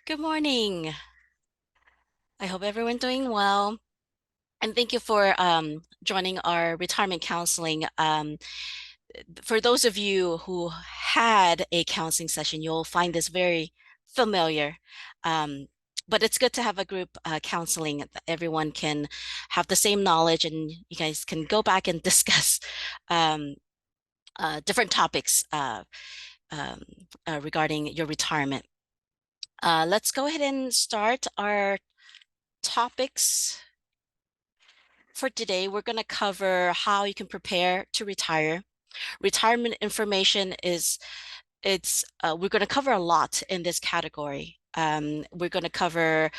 Good morning. I hope everyone's doing well. And thank you for joining our retirement counseling. For those of you who had a counseling session, you'll find this very familiar. Um, but it's good to have a group counseling that everyone can have the same knowledge and you guys can go back and discuss um, different topics um, regarding your retirement. Let's go ahead and start our topics for today. We're going to cover how you can prepare to retire. Retirement information is we're going to cover a lot in this category. We're going to cover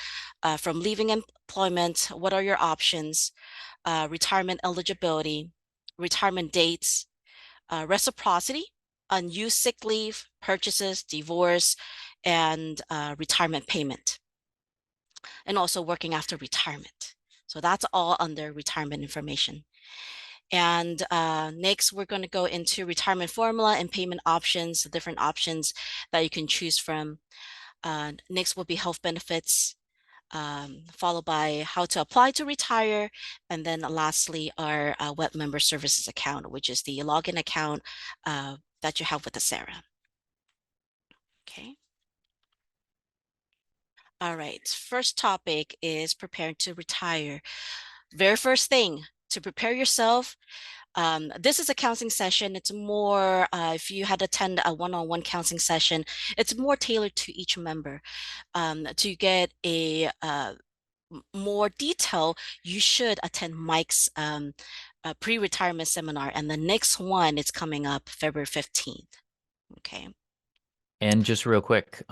from leaving employment, what are your options, retirement eligibility, retirement dates, reciprocity, unused sick leave, purchases, divorce, and retirement payment, and also working after retirement. So that's all under retirement information. And next, we're going to go into retirement formula and payment options, the different options that you can choose from. Next will be health benefits, followed by how to apply to retire. And then lastly, our web member services account, which is the login account that you have with the Sarah. Okay. All right. First topic is preparing to retire. Very first thing, to prepare yourself. This is a counseling session. It's more, if you had attend a one-on-one counseling session, it's more tailored to each member. To get a more detail, you should attend Mike's pre-retirement seminar, and the next one is coming up February 15th. Okay. And just real quick,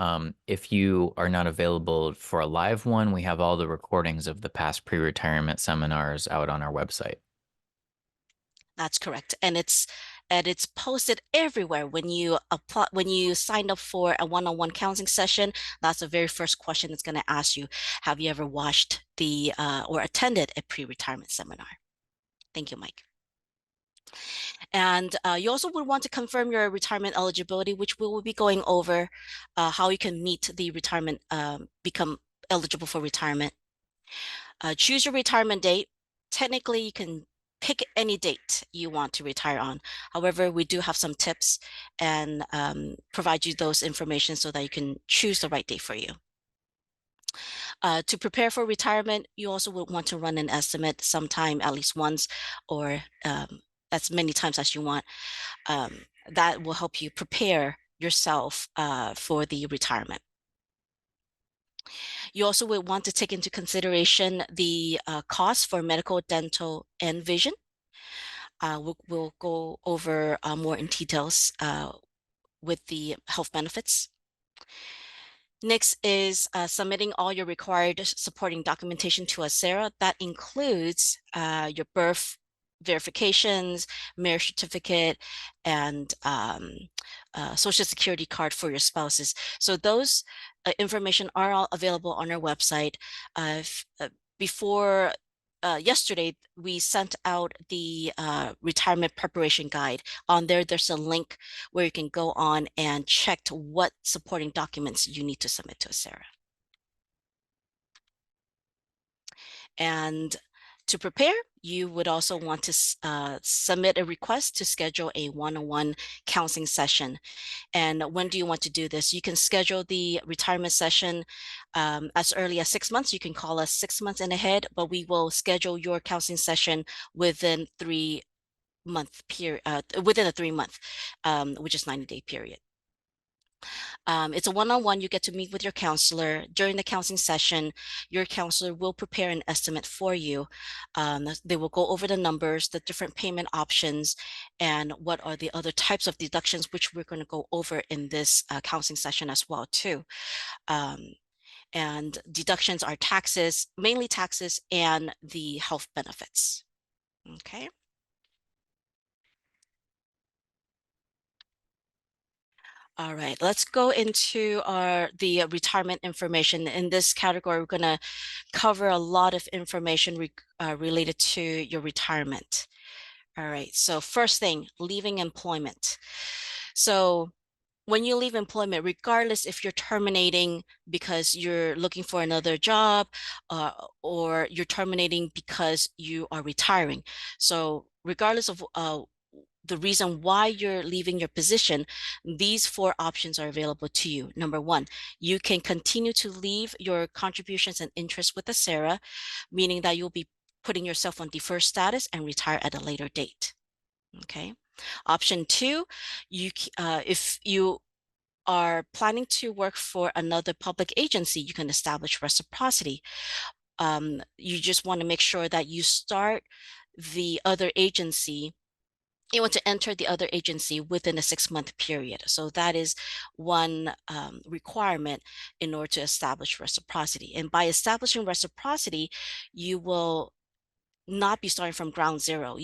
if you are not available for a live one, we have all the recordings of the past pre-retirement seminars out on our website. That's correct. And it's posted everywhere when you apply when you sign up for a one-on-one counseling session. That's the very first question it's going to ask you. Have you ever watched the or attended a pre-retirement seminar? Thank you, Mike. And you also would want to confirm your retirement eligibility, which we will be going over how you can meet the retirement, become eligible for retirement. Choose your retirement date. Technically, you can pick any date you want to retire on. However, we do have some tips and provide you those information so that you can choose the right date for you. To prepare for retirement, you also would want to run an estimate sometime at least once or as many times as you want. That will help you prepare yourself for the retirement. You also would want to take into consideration the cost for medical, dental, and vision. We'll go over more in details with the health benefits. Next is submitting all your required supporting documentation to us, Sarah. That includes your birth verifications, marriage certificate, and social security card for your spouses. So those information are all available on our website. Before yesterday, we sent out the retirement preparation guide. On there, there's a link where you can go on and check what supporting documents you need to submit to Sarah. And to prepare, you would also want to submit a request to schedule a one-on-one counseling session. And when do you want to do this? You can schedule the retirement session as early as 6 months. You can call us 6 months in ahead, but we will schedule your counseling session within 3 month period, within a 3 month, which is 90-day period. It's a one-on-one. You get to meet with your counselor. During the counseling session, your counselor will prepare an estimate for you. They will go over the numbers, the different payment options, and what are the other types of deductions, which we're going to go over in this counseling session as well, too. And deductions are taxes, mainly taxes, and the health benefits. Okay. All right, let's go into the retirement information. In this category, we're going to cover a lot of information related to your retirement. All right, so first thing, leaving employment. So when you leave employment, regardless if you're terminating because you're looking for another job, uh, or you're terminating because you are retiring. So regardless of the reason why you're leaving your position, these four options are available to you. Number one, you can continue to leave your contributions and interest with the SARA, meaning that you'll be putting yourself on deferred status and retire at a later date. Okay. Option two, if you are planning to work for another public agency, you can establish reciprocity. You just want to make sure that you start the other agency, you want to enter the other agency within a 6-month period. So that is one requirement in order to establish reciprocity. And by establishing reciprocity, you will not be starting from ground zero.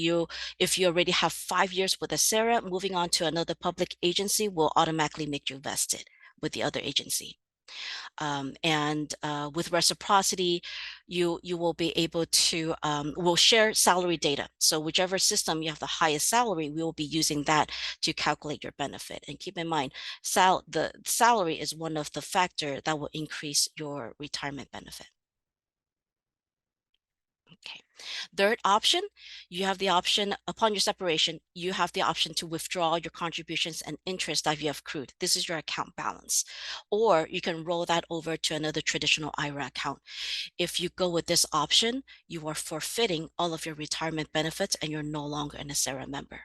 If you already have 5 years with a SARA, moving on to another public agency will automatically make you vested with the other agency. And with reciprocity, you will be able to we'll share salary data. So whichever system you have the highest salary, we will be using that to calculate your benefit. And keep in mind, the salary is one of the factor that will increase your retirement benefit. Okay. Third option, you have the option upon your separation, you have the option to withdraw your contributions and interest that you have accrued. This is your account balance. Or you can roll that over to another traditional IRA account. If you go with this option, you are forfeiting all of your retirement benefits and you're no longer an SARA member.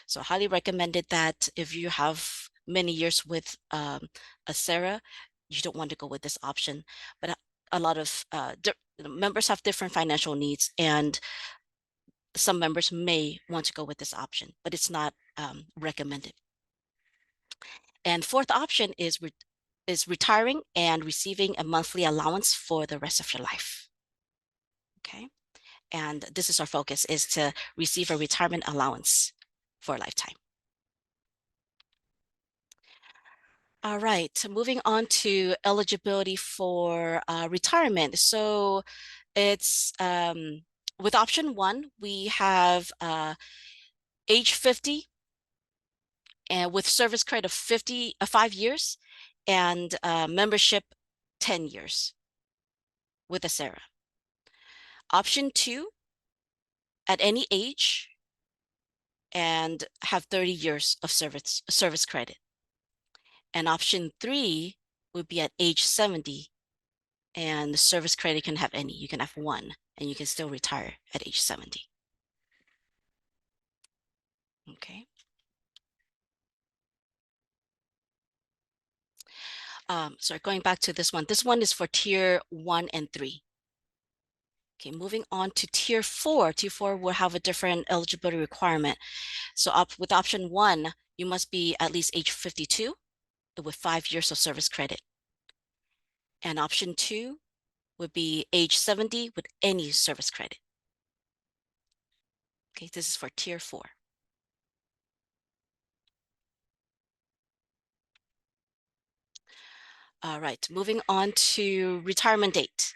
So highly recommended that if you have many years with a SARA, you don't want to go with this option. But a lot of members have different financial needs, and some members may want to go with this option, but it's not recommended. And fourth option is retiring and receiving a monthly allowance for the rest of your life. Okay. And this is our focus, is to receive a retirement allowance for a lifetime. All right, so moving on to eligibility for retirement. So it's with option one, we have age 50 and with service credit of 5 years and membership 10 years with a SARA. Option two, at any age and have 30 years of service credit. And option three would be at age 70, and the service credit can have any. You can have one, and you can still retire at age 70. Okay. So going back to this one. This one is for tier 1 and 3. Okay, moving on to tier 4. Tier 4 will have a different eligibility requirement. So with option 1, you must be at least age 52 with 5 years of service credit. And option 2 would be age 70 with any service credit. Okay, this is for tier 4. All right, moving on to retirement date.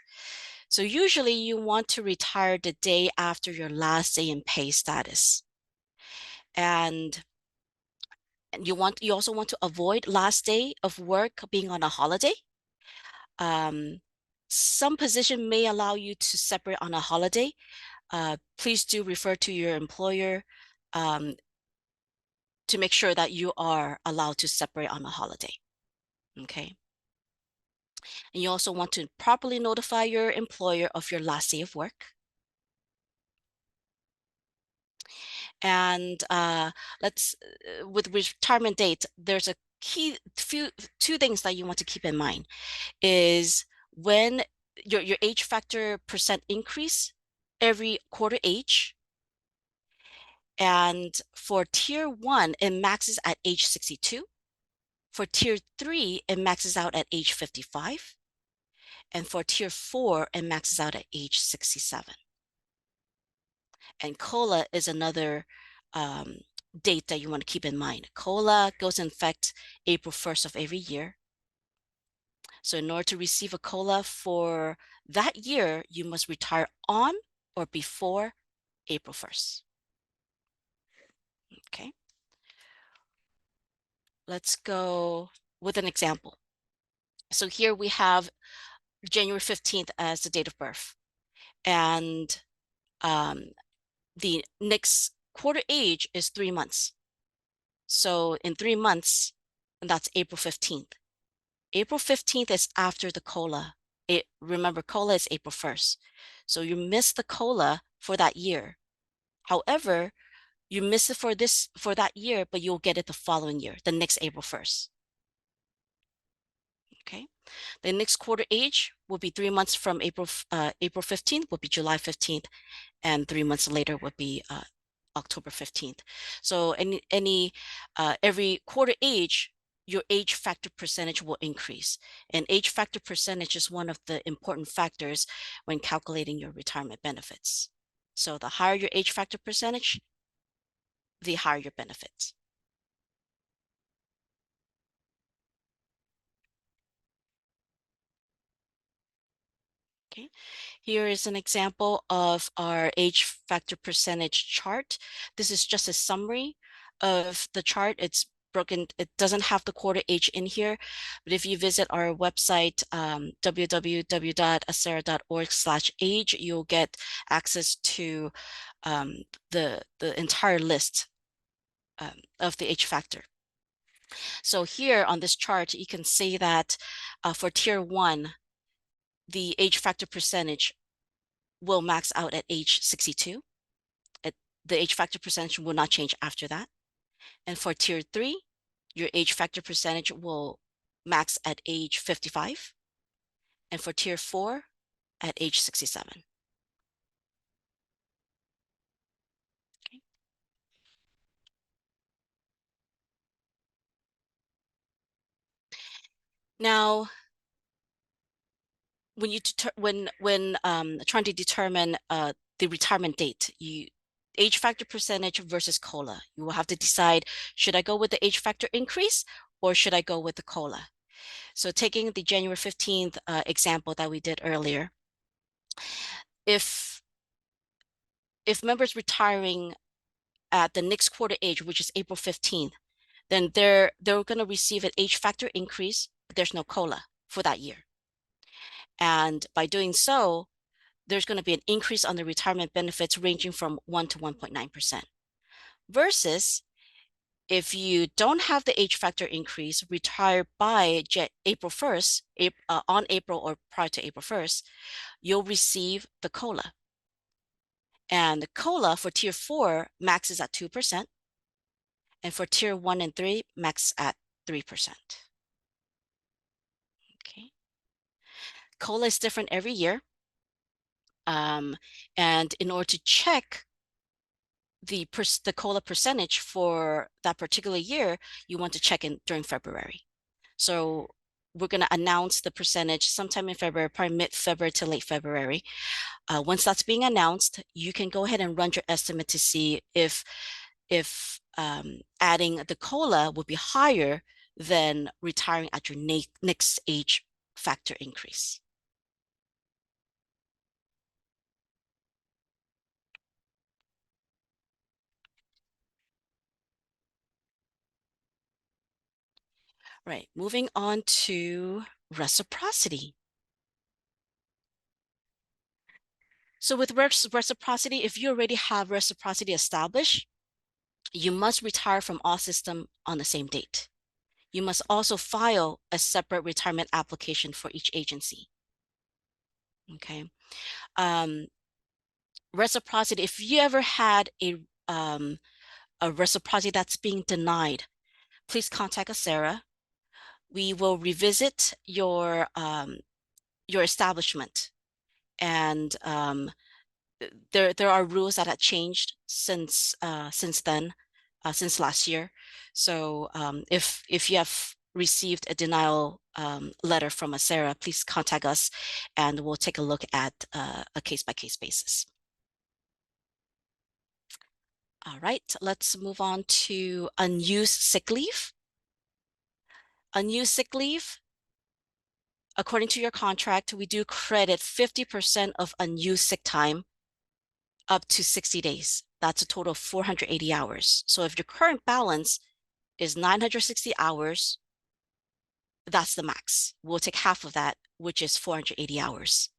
So usually you want to retire the day after your last day in pay status. And you also want to avoid last day of work being on a holiday. Some position may allow you to separate on a holiday. Please do refer to your employer to make sure that you are allowed to separate on a holiday. Okay. And you also want to properly notify your employer of your last day of work. And with retirement date, there's a two things that you want to keep in mind is when your age factor percent increase every quarter age. And for tier 1, it maxes at age 62. For tier 3, it maxes out at age 55. And for tier 4, it maxes out at age 67. And COLA is another date that you want to keep in mind. COLA goes in effect April 1st of every year. So in order to receive a COLA for that year, you must retire on or before April 1st. Okay. let's go with an example. So here we have January 15th as the date of birth. And um, the next quarter age is 3 months. So in 3 months, and that's April 15th. April 15th is after the COLA. Remember, COLA is April 1st. So you miss the COLA for that year. However, you miss it for that year, but you'll get it the following year, the next April 1st. Okay. The next quarter age will be 3 months from April 15th, will be July 15th, and 3 months later would be October 15th. So every quarter age, your age factor percentage will increase. And age factor percentage is one of the important factors when calculating your retirement benefits. So the higher your age factor percentage, the higher your benefits. Okay. Here is an example of our age factor percentage chart. This is just a summary of the chart. It's broken, it doesn't have the quarter age in here, but if you visit our website, www.acera.org/age, you'll get access to the entire list of the age factor. So here on this chart, you can see that for tier 1, the age factor percentage will max out at age 62. The age factor percentage will not change after that. And for tier 3, your age factor percentage will max at age 55. And for tier 4, at age 67. Okay. Now, when you trying to determine the retirement date, age factor percentage versus COLA, you will have to decide, should I go with the age factor increase or should I go with the COLA? So taking the January 15th example that we did earlier, if members retiring at the next quarter age, which is April 15th, then they're going to receive an age factor increase, but there's no COLA for that year. And by doing so, there's going to be an increase on the retirement benefits ranging from 1 to 1.9%. Versus if you don't have the age factor increase, retire by April 1st, on April or prior to April 1st, you'll receive the COLA. And the COLA for tier 4 maxes at 2%. And for tier 1 and 3, max at 3%. Okay. COLA is different every year. And in order to check the COLA percentage for that particular year, you want to check in during February. So we're going to announce the percentage sometime in February, probably mid-February to late February. Once that's being announced, you can go ahead and run your estimate to see if adding the COLA would be higher than retiring at your next age factor increase. Right, moving on to reciprocity. So with reciprocity, if you already have reciprocity established, you must retire from all systems on the same date. You must also file a separate retirement application for each agency. Okay. Reciprocity, if you ever had a reciprocity that's being denied, please contact Acera. We will revisit your establishment, and there are rules that have changed since then, since last year. So if you have received a denial letter from Acera, please contact us, and we'll take a look at a case-by-case basis. All right, let's move on to unused sick leave. Unused sick leave, according to your contract, we do credit 50% of unused sick time up to 60 days. That's a total of 480 hours. So if your current balance is 960 hours. That's the max. We'll take half of that, which is 480 hours.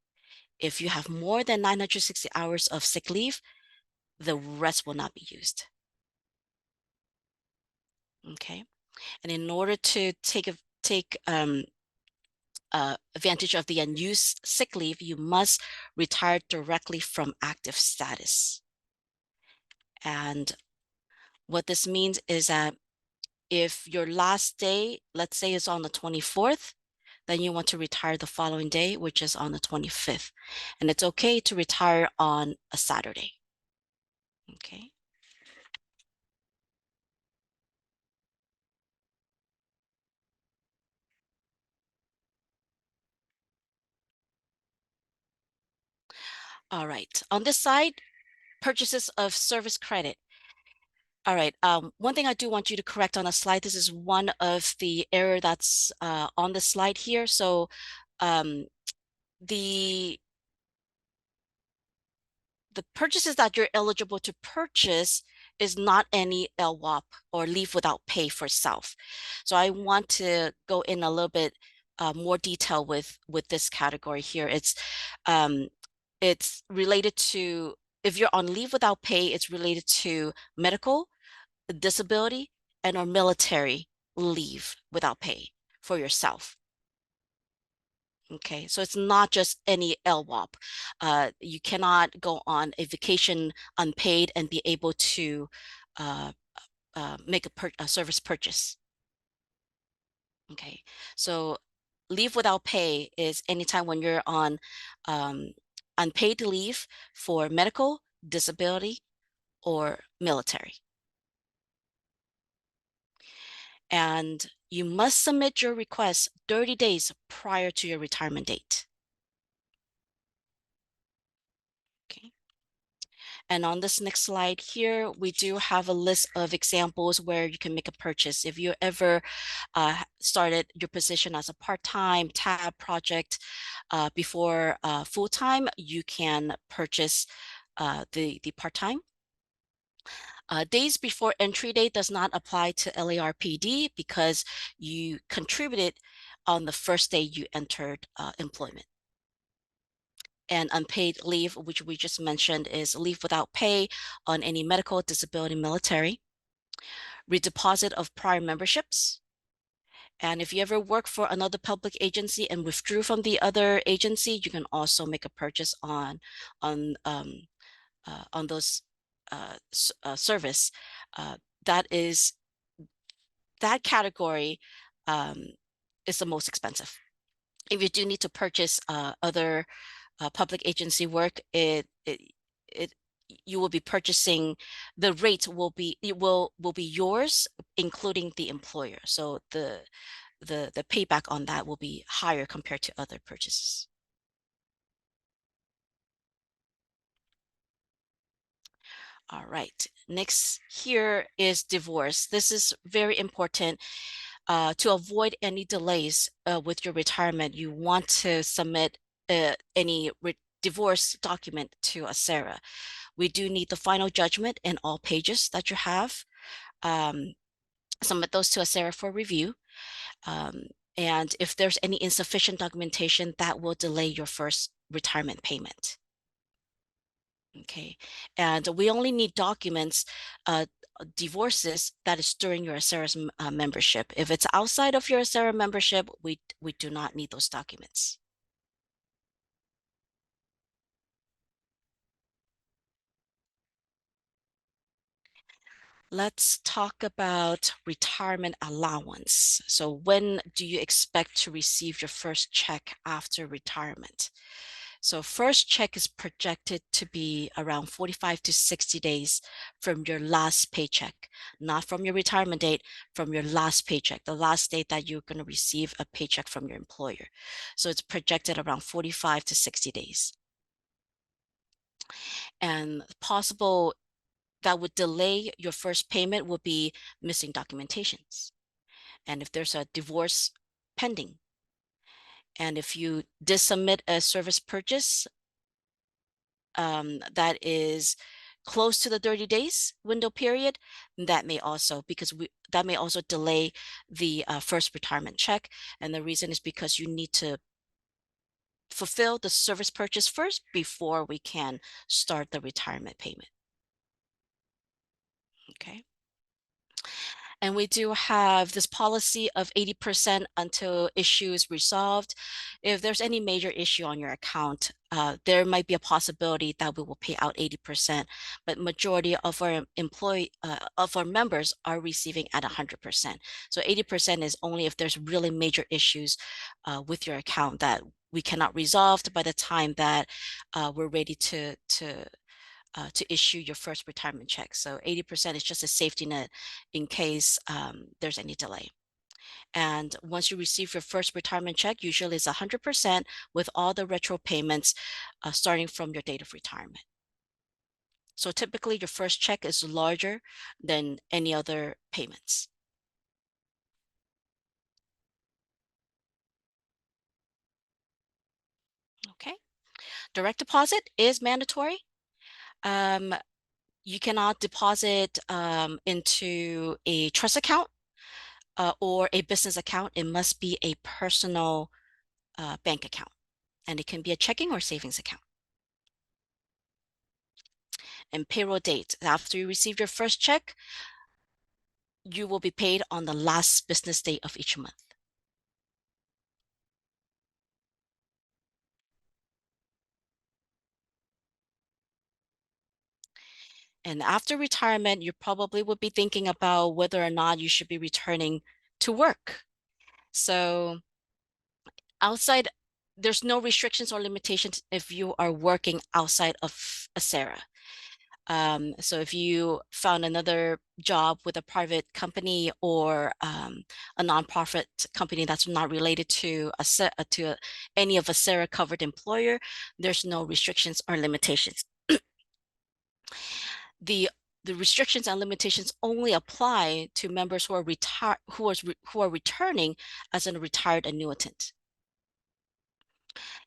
If you have more than 960 hours of sick leave, the rest will not be used. Okay. And in order to take advantage of the unused sick leave, you must retire directly from active status. And what this means is that if your last day, let's say, is on the 24th, then you want to retire the following day, which is on the 25th. And it's okay to retire on a Saturday. Okay. All right. On this side, purchases of service credit. All right. One thing I do want you to correct on a slide, this is one of the error that's on the slide here. So um, the the purchases that you're eligible to purchase is not any LWOP or leave without pay for self. So I want to go in a little bit more detail with this category here. It's related to, if you're on leave without pay, it's related to medical, disability, and or military leave without pay for yourself. Okay, so it's not just any LWOP. You cannot go on a vacation unpaid and be able to uh, make a service purchase. Okay, so leave without pay is anytime when you're on um, unpaid leave for medical, disability, or military. And you must submit your request 30 days prior to your retirement date. Okay. And on this next slide here, we do have a list of examples where you can make a purchase. If you ever started your position as a part-time tab project before full-time, you can purchase the part-time. Days before entry date does not apply to LARPD because you contributed on the first day you entered employment. And unpaid leave, which we just mentioned, is leave without pay on any medical, disability, military, redeposit of prior memberships. And if you ever work for another public agency and withdrew from the other agency, you can also make a purchase on those service. Uh, that is that category is the most expensive. If you do need to purchase other public agency work, it you will be purchasing, the rate will be, it will be yours, including the employer. So the payback on that will be higher compared to other purchases. All right. Next here is divorce. This is very important. To avoid any delays with your retirement, you want to submit any divorce document to ACERA. We do need the final judgment in all pages that you have. Um, Submit those to ACERA for review. Um, and if there's any insufficient documentation, that will delay your first retirement payment. Okay, and we only need documents, divorces that is during your ACERA's membership. If it's outside of your ACERA membership, we do not need those documents. Let's talk about retirement allowance. So when do you expect to receive your first check after retirement? So first check is projected to be around 45 to 60 days from your last paycheck, not from your retirement date, from your last paycheck, the last date that you're going to receive a paycheck from your employer. So it's projected around 45 to 60 days. And possible that would delay your first payment would be missing documentations. And if there's a divorce pending, and if you did submit a service purchase that is close to the 30 days window period, that may also delay the first retirement check. And the reason is because you need to fulfill the service purchase first before we can start the retirement payment. Okay. And we do have this policy of 80% until issue is resolved. If there's any major issue on your account, there might be a possibility that we will pay out 80%, but majority of our members are receiving at 100%. So 80% is only if there's really major issues with your account that we cannot resolve by the time that we're ready to issue your first retirement check. So 80% is just a safety net in case there's any delay. And once you receive your first retirement check, usually it's 100% with all the retro payments starting from your date of retirement. So typically your first check is larger than any other payments. Okay. Direct deposit is mandatory. Um, you cannot deposit into a trust account or a business account. It must be a personal bank account, and it can be a checking or savings account. And payroll date, after you receive your first check, you will be paid on the last business day of each month. And after retirement, you probably would be thinking about whether or not you should be returning to work. So outside, there's no restrictions or limitations if you are working outside of ACERA. So if you found another job with a private company or a nonprofit company that's not related to any of ACERA covered employer, there's no restrictions or limitations. The the restrictions and limitations only apply to members who are returning as a retired annuitant.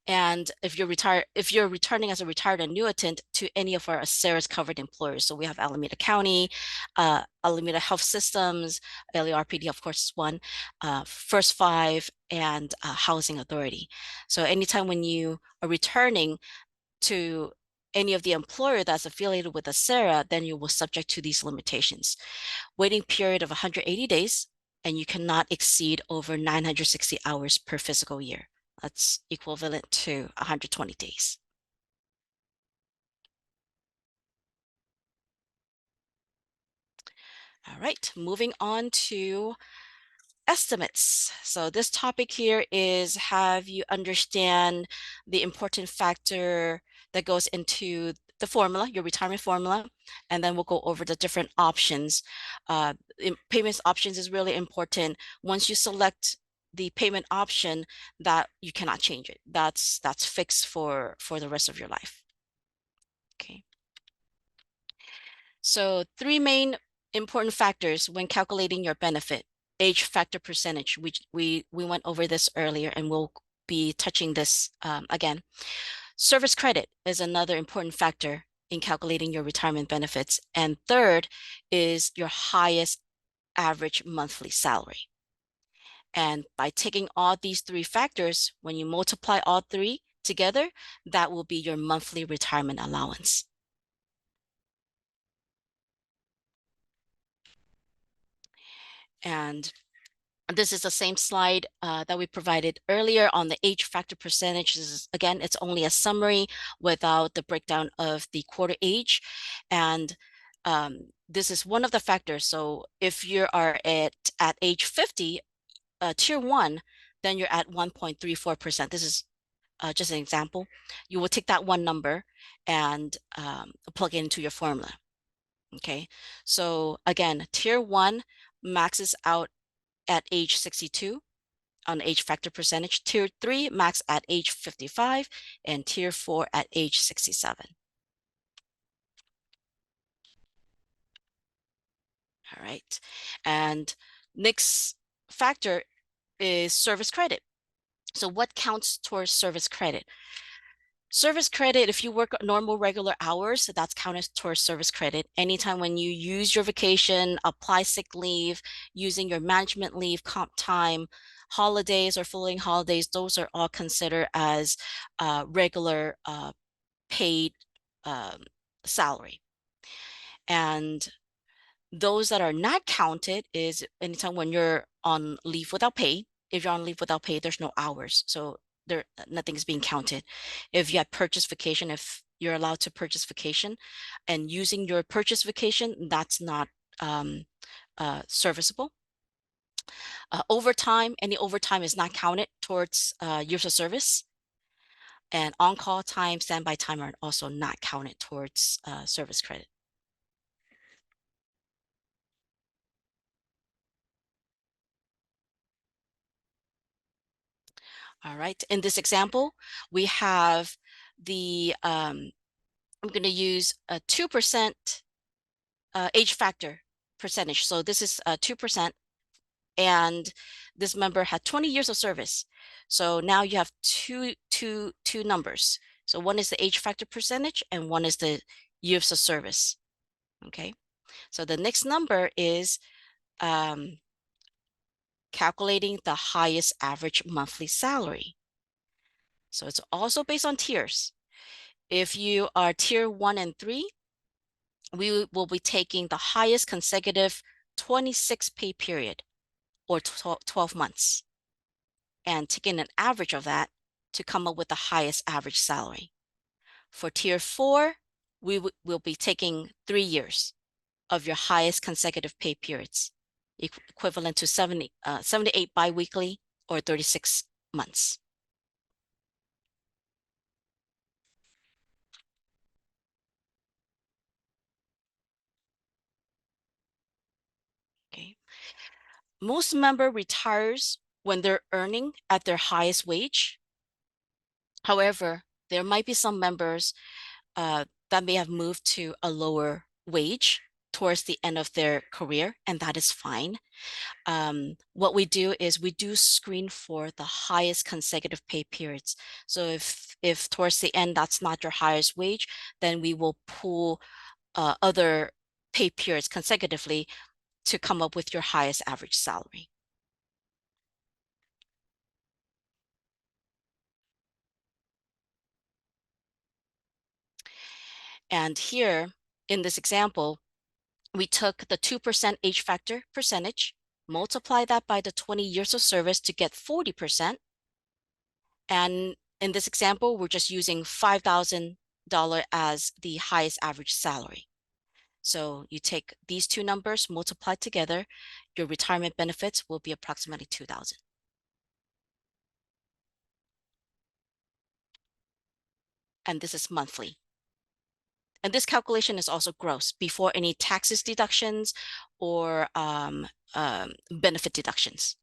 And if you're returning as a retired annuitant to any of our ACERA's covered employers, so we have Alameda County, Alameda Health Systems, LARPD, of course, is one, First Five, and Housing Authority. So anytime when you are returning to any of the employer that's affiliated with ACERA, then you will subject to these limitations. Waiting period of 180 days, and you cannot exceed over 960 hours per fiscal year. That's equivalent to 120 days. All right, moving on to estimates. So this topic here is have you understand the important factor that goes into the formula, your retirement formula, and then we'll go over the different options. Payments options is really important. Once you select the payment option, that you cannot change it. That's fixed for the rest of your life. Okay. So three main important factors when calculating your benefit. Age factor percentage, which we went over this earlier and we'll be touching this again. Service credit is another important factor in calculating your retirement benefits. And third is your highest average monthly salary. And by taking all these three factors, when you multiply all three together, that will be your monthly retirement allowance. And this is the same slide that we provided earlier on the age factor percentages. Again, it's only a summary without the breakdown of the quarter age. And this is one of the factors. So if you are at age 50, tier one, then you're at 1.34%. This is just an example. You will take that one number and plug it into your formula. Okay. So again, tier one maxes out at age 62 on age factor percentage, tier 3 max at age 55, and tier 4 at age 67. All right. And next factor is service credit. So what counts towards service credit? Service credit, if you work normal regular hours, that's counted towards service credit. Anytime when you use your vacation, apply sick leave, using your management leave, comp time, holidays or floating holidays, those are all considered as regular paid um, salary. And those that are not counted is anytime when you're on leave without pay. If you're on leave without pay, there's no hours. So there nothing is being counted. If you have purchased vacation, if you're allowed to purchase vacation and using your purchase vacation, that's not um, serviceable. Overtime, any overtime is not counted towards years of service. And on-call time, standby time are also not counted towards service credit. All right. In this example, we have I'm going to use a 2% age factor percentage. So this is 2%, and this member had 20 years of service. So now you have two numbers. So one is the age factor percentage and one is the years of service. Okay. So the next number is calculating the highest average monthly salary. So it's also based on tiers. If you are tier 1 and 3, we will be taking the highest consecutive 26 pay period or 12 months and taking an average of that to come up with the highest average salary. For tier 4, we will be taking 3 years of your highest consecutive pay periods, equivalent to 78 biweekly or 36 months. Okay. Most member retires when they're earning at their highest wage. However, there might be some members that may have moved to a lower wage towards the end of their career, and that is fine. What we do is we do screen for the highest consecutive pay periods. So if towards the end that's not your highest wage, then we will pull other pay periods consecutively to come up with your highest average salary. And here in this example, we took the 2% age factor percentage, multiply that by the 20 years of service to get 40%. And in this example, we're just using $5,000 as the highest average salary. So you take these two numbers, multiply together, your retirement benefits will be approximately 2,000. And this is monthly. And this calculation is also gross before any taxes deductions or benefit deductions.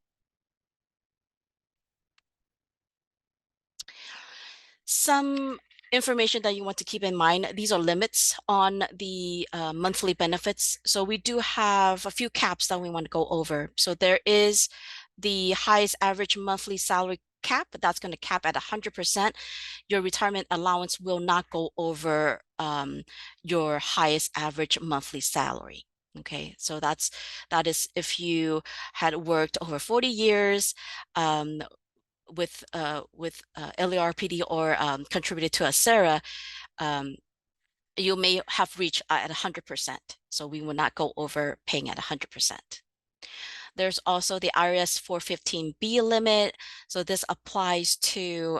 Some information that you want to keep in mind, these are limits on the monthly benefits. So we do have a few caps that we want to go over. So there is the highest average monthly salary cap, that's going to cap at 100%. Your retirement allowance will not go over your highest average monthly salary. Okay, so that is if you had worked over 40 years, with LARPD or contributed to a SARA, you may have reached at 100%. So we will not go over paying at 100%. There's also the IRS 415B limit. So this applies to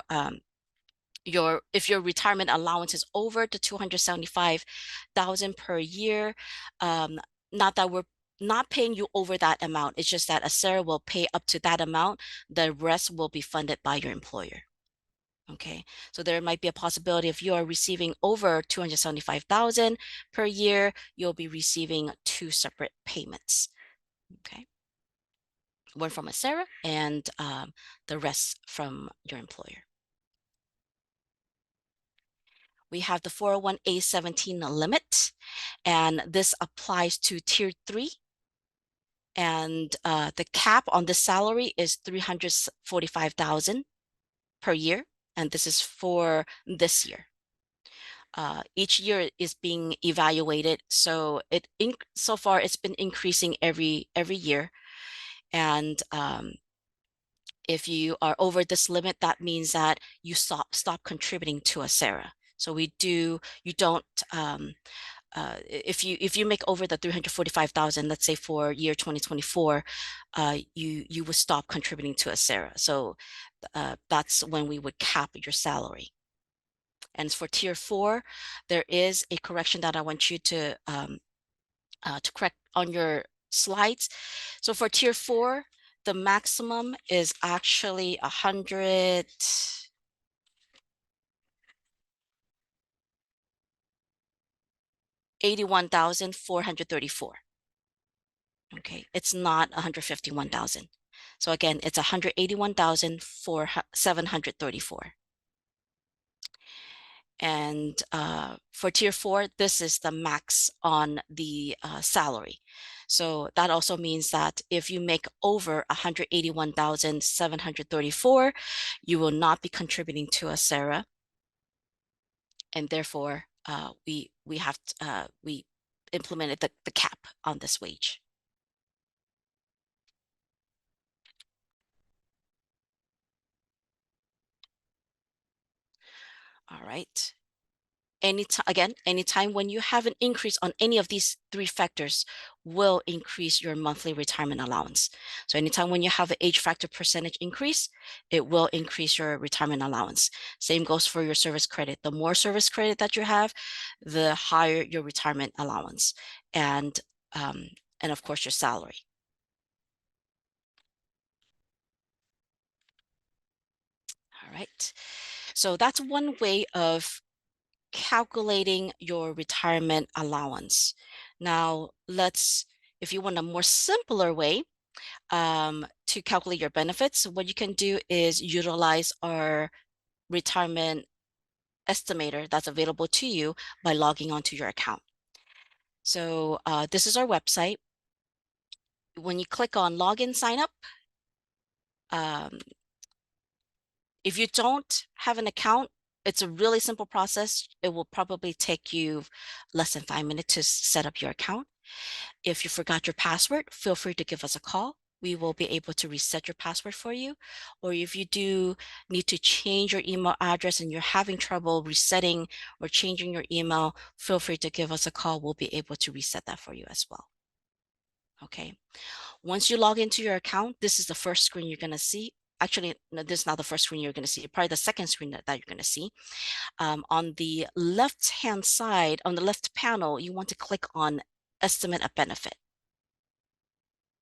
if your retirement allowance is over the 275,000 per year. Not that we're not paying you over that amount. It's just that ACERA will pay up to that amount. The rest will be funded by your employer. Okay, so there might be a possibility if you are receiving over 275,000 per year, you'll be receiving two separate payments. Okay, one from ACERA and the rest from your employer. We have the 401(a)(17) limit, and this applies to tier 3. And the cap on the salary is 345,000 per year. and this is for this year. Each year is being evaluated, so so far it's been increasing every year. And if you are over this limit, that means that you stop contributing to a SARA. So you don't if you make over the 345,000, let's say for year 2024, you would stop contributing to a SARA. So that's when we would cap your salary. And for tier 4, there is a correction that I want you to correct on your slides. So for tier 4, the maximum is actually 181,434. Okay, it's not 151,000. So again, it's 181,734. And for tier 4, this is the max on the salary. So that also means that if you make over 181,734, you will not be contributing to a SARA, and therefore we implemented the cap on this wage. All right. Anytime when you have an increase on any of these three factors will increase your monthly retirement allowance. So anytime when you have an age factor percentage increase, it will increase your retirement allowance. Same goes for your service credit. The more service credit that you have, the higher your retirement allowance, and of course your salary. All right. So that's one way of calculating your retirement allowance. Now, if you want a more simpler way to calculate your benefits, what you can do is utilize our retirement estimator that's available to you by logging onto your account. So this is our website. When you click on login sign up, um, if you don't have an account, it's a really simple process. It will probably take you less than 5 minutes to set up your account. If you forgot your password, feel free to give us a call. We will be able to reset your password for you. Or if you do need to change your email address and you're having trouble resetting or changing your email, feel free to give us a call. We'll be able to reset that for you as well. Okay. Once you log into your account, this is the first screen you're going to see. Actually, no, this is not the first screen you're going to see, probably the second screen that you're going to see. On the left-hand side, on the left panel, you want to click on Estimate a Benefit.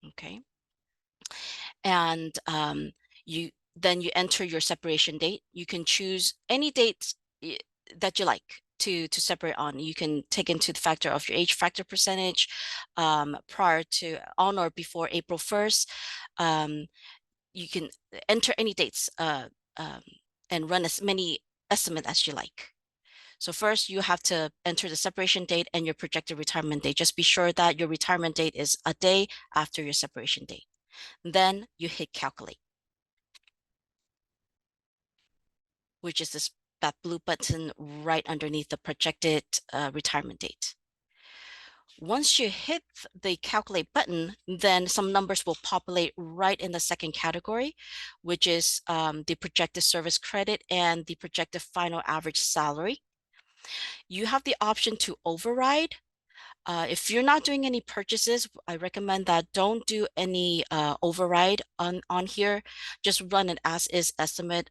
Okay. And then you enter your separation date. You can choose any date that you like to separate on. You can take into the factor of your age factor percentage prior to, on or before April 1st. You can enter any dates and run as many estimate as you like. So first you have to enter the separation date and your projected retirement date. Just be sure that your retirement date is a day after your separation date. Then you hit calculate, which is that blue button right underneath the projected retirement date. Once you hit the calculate button, then some numbers will populate right in the second category, which is the projected service credit and the projected final average salary. You have the option to override. If you're not doing any purchases, I recommend that don't do any override on here. Just run an as-is estimate,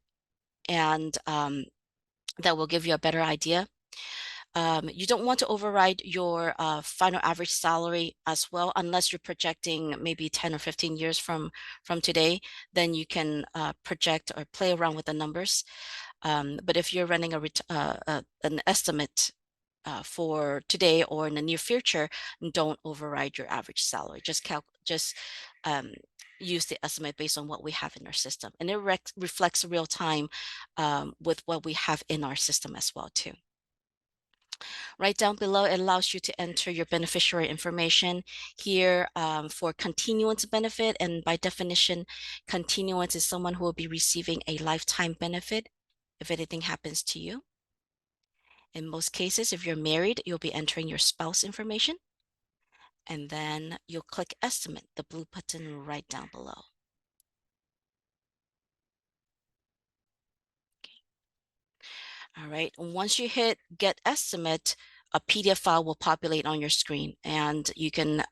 and that will give you a better idea. You don't want to override your final average salary as well, unless you're projecting maybe 10 or 15 years from today. Then you can project or play around with the numbers. But if you're running an estimate for today or in the near future, don't override your average salary. Just use the estimate based on what we have in our system, and it reflects real time with what we have in our system as well too. Right down below, it allows you to enter your beneficiary information here for continuance benefit. And by definition, continuance is someone who will be receiving a lifetime benefit if anything happens to you. In most cases, if you're married, you'll be entering your spouse information, and then you'll click estimate, the blue button right down below. All right, once you hit get estimate, a PDF file will populate on your screen, and you can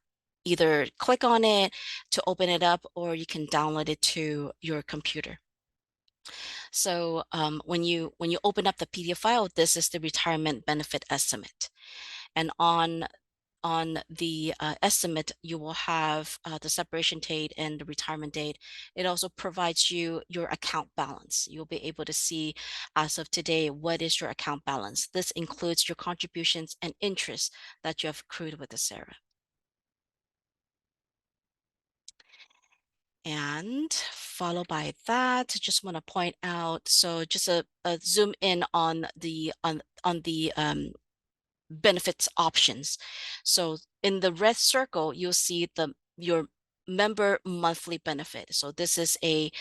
either click on it to open it up, or you can download it to your computer. So when you open up the PDF file, this is the retirement benefit estimate. And on the estimate, you will have the separation date and the retirement date. It also provides you your account balance. You'll be able to see as of today, what is your account balance? This includes your contributions and interest that you have accrued with the SARA. And followed by that, just want to point out, so just a zoom in on the benefits options. So in the red circle, you'll see your member monthly benefit. So this is an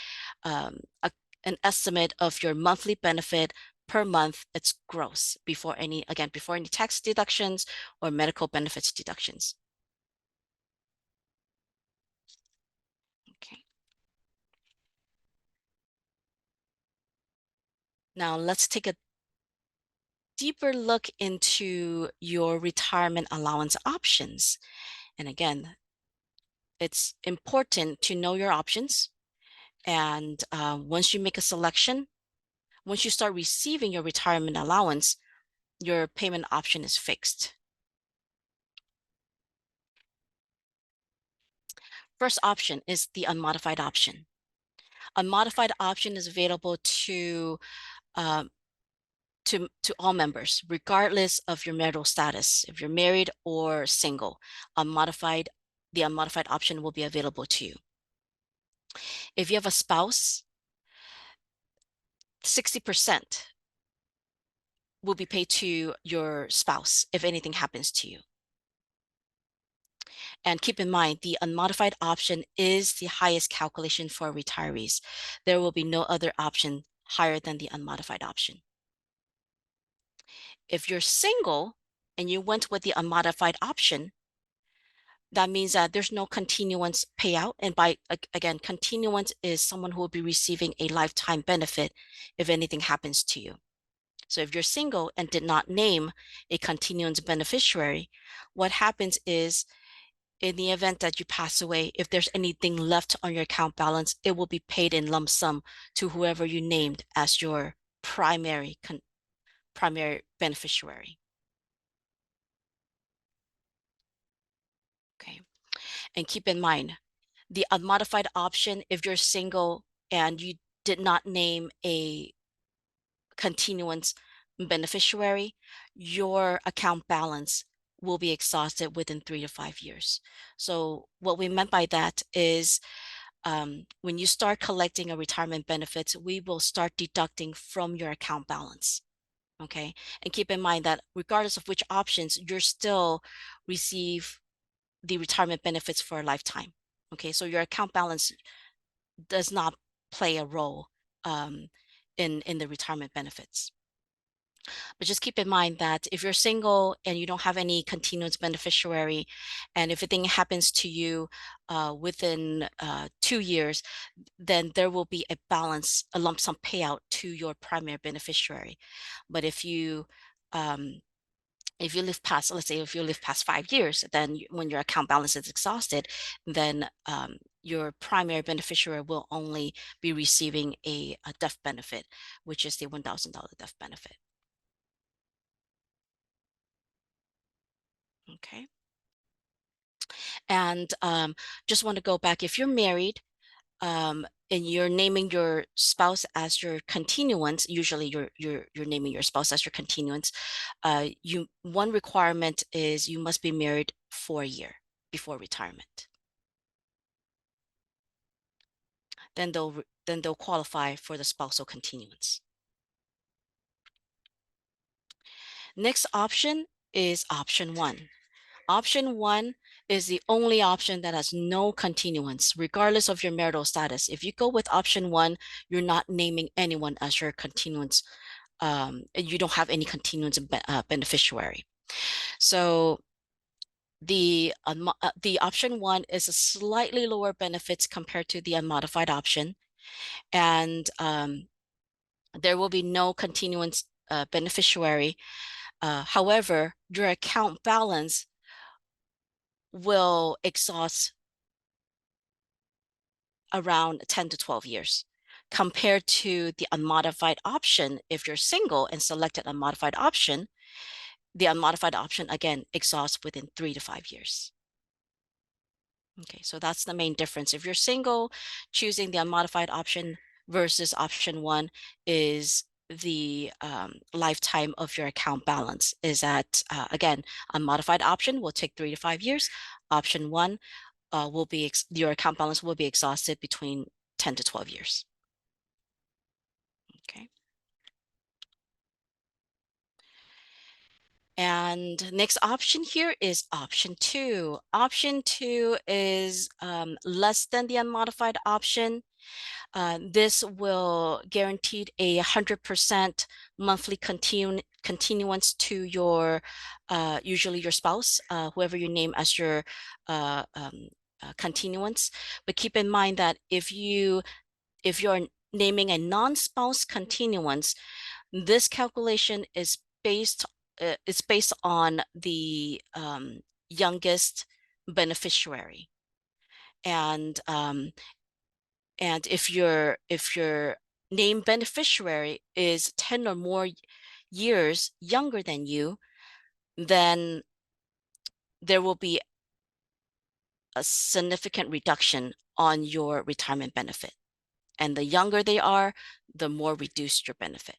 estimate of your monthly benefit per month. It's gross before any tax deductions or medical benefits deductions. Okay. Now let's take a deeper look into your retirement allowance options. And again, it's important to know your options. And once you make a selection, once you start receiving your retirement allowance, your payment option is fixed. First option is the unmodified option. Unmodified option is available um, to all members, regardless of your marital status. If you're married or single, the unmodified option will be available to you. If you have a spouse, 60% will be paid to your spouse if anything happens to you. And keep in mind, the unmodified option is the highest calculation for retirees. There will be no other option higher than the unmodified option. If you're single and you went with the unmodified option, that means that there's no continuance payout. And by, again, continuance is someone who will be receiving a lifetime benefit if anything happens to you. So if you're single and did not name a continuance beneficiary, what happens is, in the event that you pass away, if there's anything left on your account balance, it will be paid in lump sum to whoever you named as your primary beneficiary. Okay. And keep in mind, the unmodified option, if you're single and you did not name a continuance beneficiary, your account balance will be exhausted within 3 to 5 years. So what we meant by that is, when you start collecting a retirement benefits, we will start deducting from your account balance. Okay. And keep in mind that regardless of which options, you're still receive the retirement benefits for a lifetime. Okay. So your account balance does not play a role um, in the retirement benefits. But just keep in mind that if you're single and you don't have any continuance beneficiary, and if anything happens to you within 2 years, then there will be a balance, a lump sum payout to your primary beneficiary. But um, if you live past, let's say if you live past 5 years, then when your account balance is exhausted, then your primary beneficiary will only be receiving a death benefit, which is the $1,000 death benefit. Okay. And just want to go back, if you're married, and you're naming your spouse as your continuance, usually you're naming your spouse as your continuance. One requirement is you must be married for a year before retirement. Then they'll qualify for the spousal continuance. Next option is option one. Option one is the only option that has no continuance, regardless of your marital status. If you go with option one, you're not naming anyone as your continuance. You don't have any continuance beneficiary. So the option one is a slightly lower benefits compared to the unmodified option, and there will be no continuance beneficiary. However, your account balance will exhaust around 10 to 12 years compared to the unmodified option. If you're single and selected unmodified option, the unmodified option again exhausts within 3 to 5 years. Okay, so that's the main difference. If you're single, choosing the unmodified option versus option one is the lifetime of your account balance is at, again, unmodified option will take 3 to 5 years. Option one will be, your account balance will be exhausted between 10 to 12 years. Okay. And next option here is option two. Option two is less than the unmodified option. This will guarantee 100% monthly continuance to your, usually your spouse, whoever you name as your continuance. But keep in mind that if you're naming a non-spouse continuance, this calculation is based it's based on the youngest beneficiary, and if your named beneficiary is 10 or more years younger than you, then there will be a significant reduction on your retirement benefit. And the younger they are, the more reduced your benefit.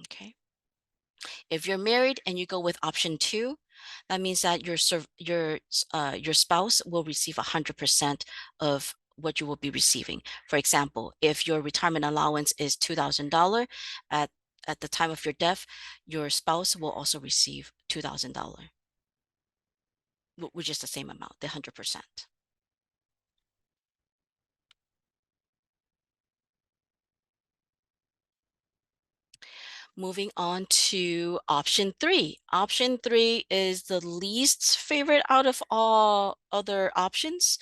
Okay. If you're married and you go with option two, that means that your spouse will receive 100% of what you will be receiving. For example, if your retirement allowance is $2,000 at at the time of your death, your spouse will also receive $2,000, which is the same amount, the 100%. Moving on to option three. Option three is the least favorite out of all other options.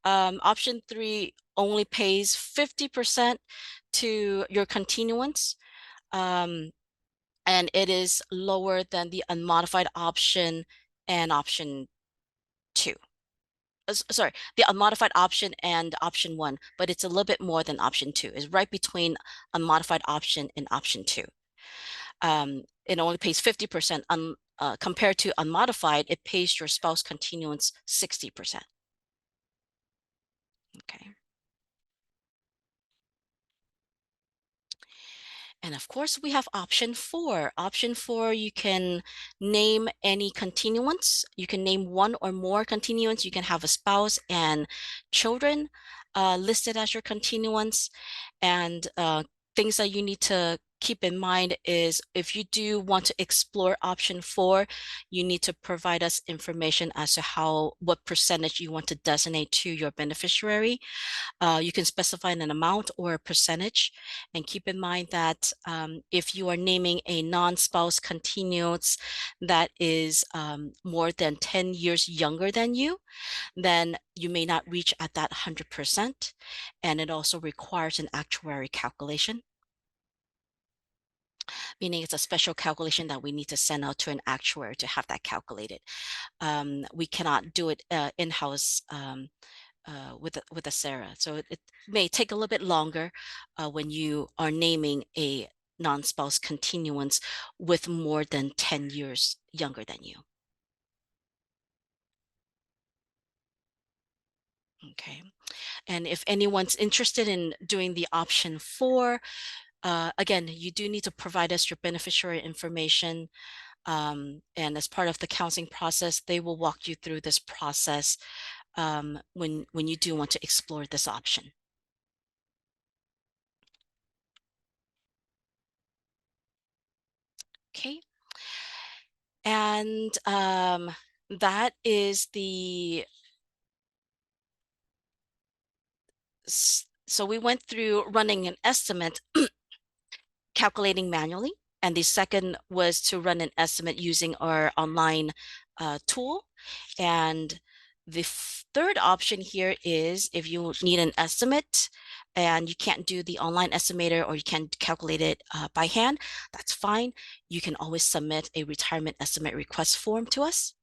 Option three only pays 50% to your continuance, um, and it is lower than the unmodified option and option two. Sorry, the unmodified option and option one, but it's a little bit more than option two. It's right between unmodified option and option two. It only pays 50%. Compared to unmodified, it pays your spouse continuance 60%. Okay. And of course, we have option four. Option four, you can name any continuance. You can name one or more continuance. You can have a spouse and children listed as your continuance. And things that you need to keep in mind is if you do want to explore option four, you need to provide us information as to what percentage you want to designate to your beneficiary. You can specify an amount or a percentage, and keep in mind that if you are naming a non-spouse continuance that is more than 10 years younger than you, then you may not reach at that 100%, and it also requires an actuary calculation, meaning it's a special calculation that we need to send out to an actuary to have that calculated. We cannot do it in-house with a Sarah. So it may take a little bit longer when you are naming a non-spouse continuance with more than 10 years younger than you. Okay. And if anyone's interested in doing the option four, again, you do need to provide us your beneficiary information. And as part of the counseling process, they will walk you through this process when you do want to explore this option. Okay. And that is the, so we went through running an estimate, calculating manually. And the second was to run an estimate using our online tool. And the third option here is if you need an estimate and you can't do the online estimator or you can't calculate it by hand, that's fine. You can always submit a retirement estimate request form to us.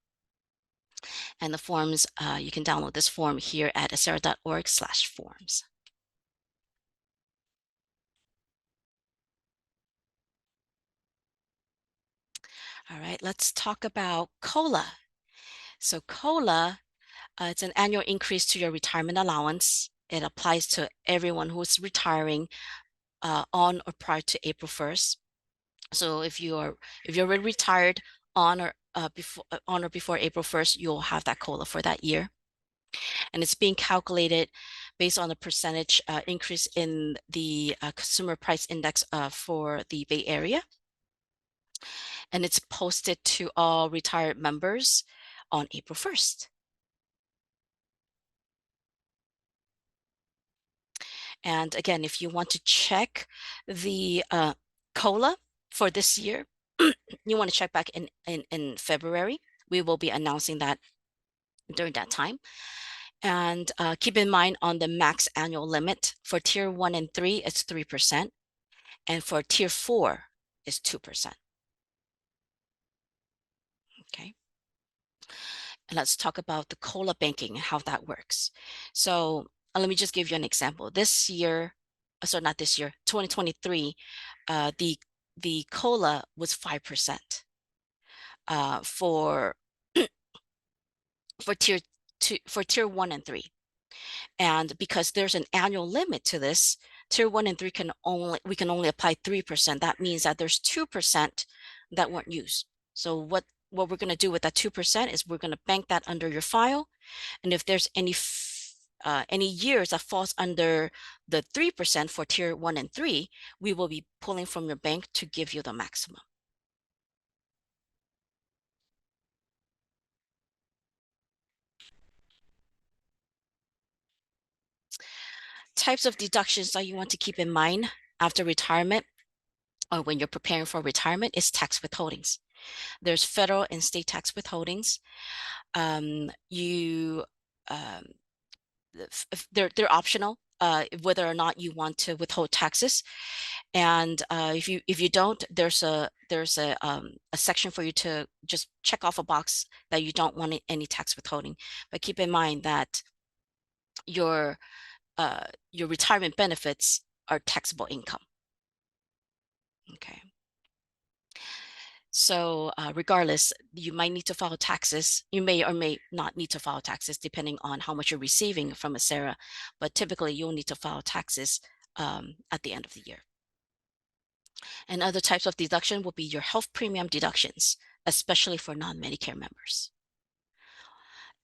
And the forms, you can download this form here at acera.org/forms. All right, let's talk about COLA. So COLA, it's an annual increase to your retirement allowance. It applies to everyone who's retiring on or prior to April 1st. So if you're already retired on or before April 1st, you'll have that COLA for that year. And it's being calculated based on the percentage increase in the consumer price index for the Bay Area. And it's posted to all retired members on April 1st. And again, if you want to check the COLA for this year, you want to check back in February. We will be announcing that during that time. And keep in mind on the max annual limit for tier 1 and 3, it's 3%. And for tier 4, is 2%. Okay. And let's talk about the COLA banking and how that works. So let me just give you an example. This year, sorry, not this year, 2023, the COLA was 5% for tier 1 and 3. And because there's an annual limit to this, tier 1 and 3 we can only apply 3%. That means that there's 2% that weren't used. So what we're going to do with that 2% is we're going to bank that under your file. And if there's any years that falls under the 3% for tier 1 and 3, we will be pulling from your bank to give you the maximum. Types of deductions that you want to keep in mind after retirement or when you're preparing for retirement is tax withholdings. There's federal and state tax withholdings. You they're optional whether or not you want to withhold taxes. And if you don't, there's a section for you to just check off a box that you don't want any tax withholding. But keep in mind that your retirement benefits are taxable income. Okay. So regardless, you might need to file taxes. You may or may not need to file taxes depending on how much you're receiving from Acera, but typically you'll need to file taxes at the end of the year. And other types of deduction will be your health premium deductions, especially for non-Medicare members.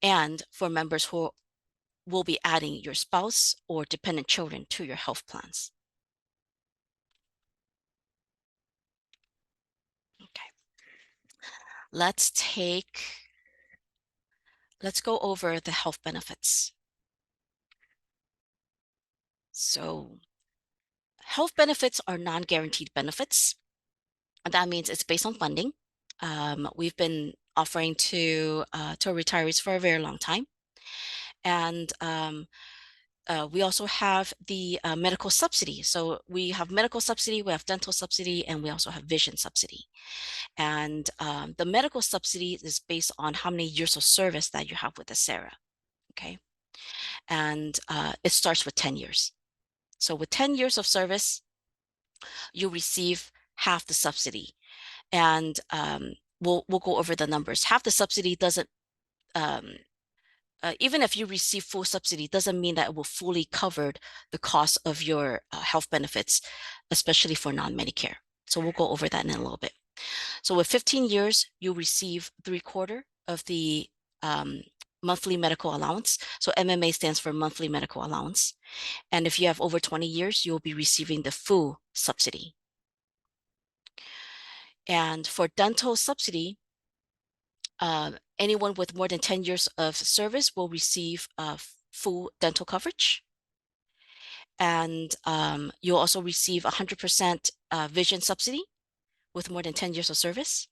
And for members who will be adding your spouse or dependent children to your health plans. Okay. Let's go over the health benefits. So health benefits are non-guaranteed benefits. That means it's based on funding. We've been offering to retirees for a very long time. And we also have the medical subsidy. So we have medical subsidy, we have dental subsidy, and we also have vision subsidy. And the medical subsidy is based on how many years of service that you have with Acera. Okay. And it starts with 10 years. So with 10 years of service, you receive half the subsidy. And we'll go over the numbers. Half the subsidy doesn't, even if you receive full subsidy, doesn't mean that it will fully cover the cost of your health benefits, especially for non-Medicare. So we'll go over that in a little bit. So with 15 years, you receive 3/4 of the monthly medical allowance. So MMA stands for monthly medical allowance. And if you have over 20 years, you'll be receiving the full subsidy. And for dental subsidy, Anyone with more than 10 years of service will receive full dental coverage. And you'll also receive 100% vision subsidy with more than 10 years of service.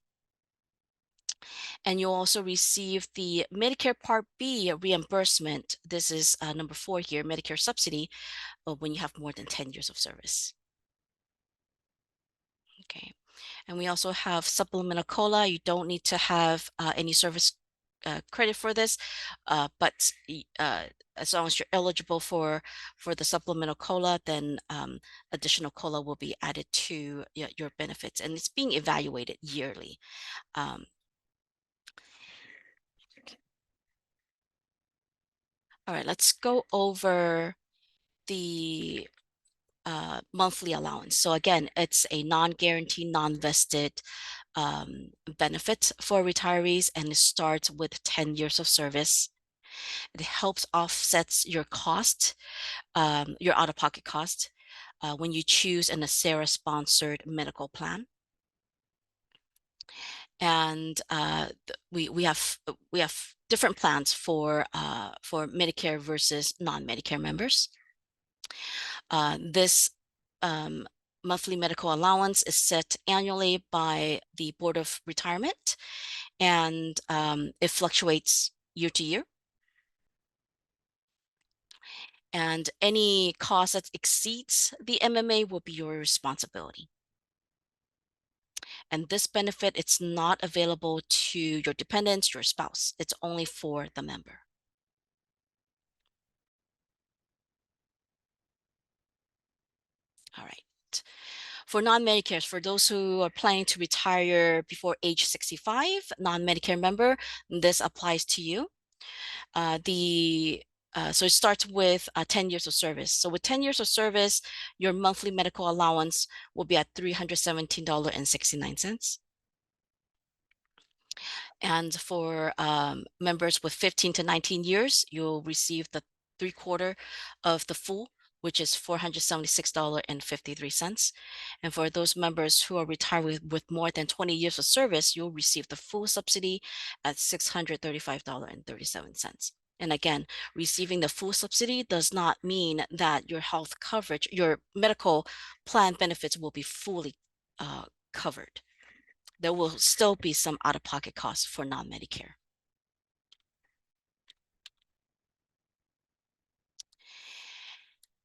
And you'll also receive the Medicare Part B reimbursement. This is number 4 here, Medicare subsidy, when you have more than 10 years of service. Okay. And we also have supplemental COLA. You don't need to have any service credit for this, but as long as you're eligible for the supplemental COLA, then additional COLA will be added to your benefits, and it's being evaluated yearly. All right, let's go over the monthly allowance. So again, it's a non-guaranteed, non-vested benefit for retirees, and it starts with 10 years of service. It helps offsets your cost, your out-of-pocket cost, when you choose an ACERA-sponsored medical plan. And we have different plans for Medicare versus non-Medicare members. This monthly medical allowance is set annually by the Board of Retirement, and it fluctuates year to year. And any cost that exceeds the MMA will be your responsibility. And this benefit, it's not available to your dependents, your spouse. It's only for the member. All right. For non-Medicare, for those who are planning to retire before age 65, non-Medicare member, this applies to you. So it starts with 10 years of service. So with 10 years of service, your monthly medical allowance will be at $317.69. And for members with 15 to 19 years, you'll receive the 3/4 of the full, which is $476.53. And for those members who are retired with more than 20 years of service, you'll receive the full subsidy at $635.37. And again, receiving the full subsidy does not mean that your health coverage, your medical plan benefits will be fully covered. There will still be some out-of-pocket costs for non-Medicare.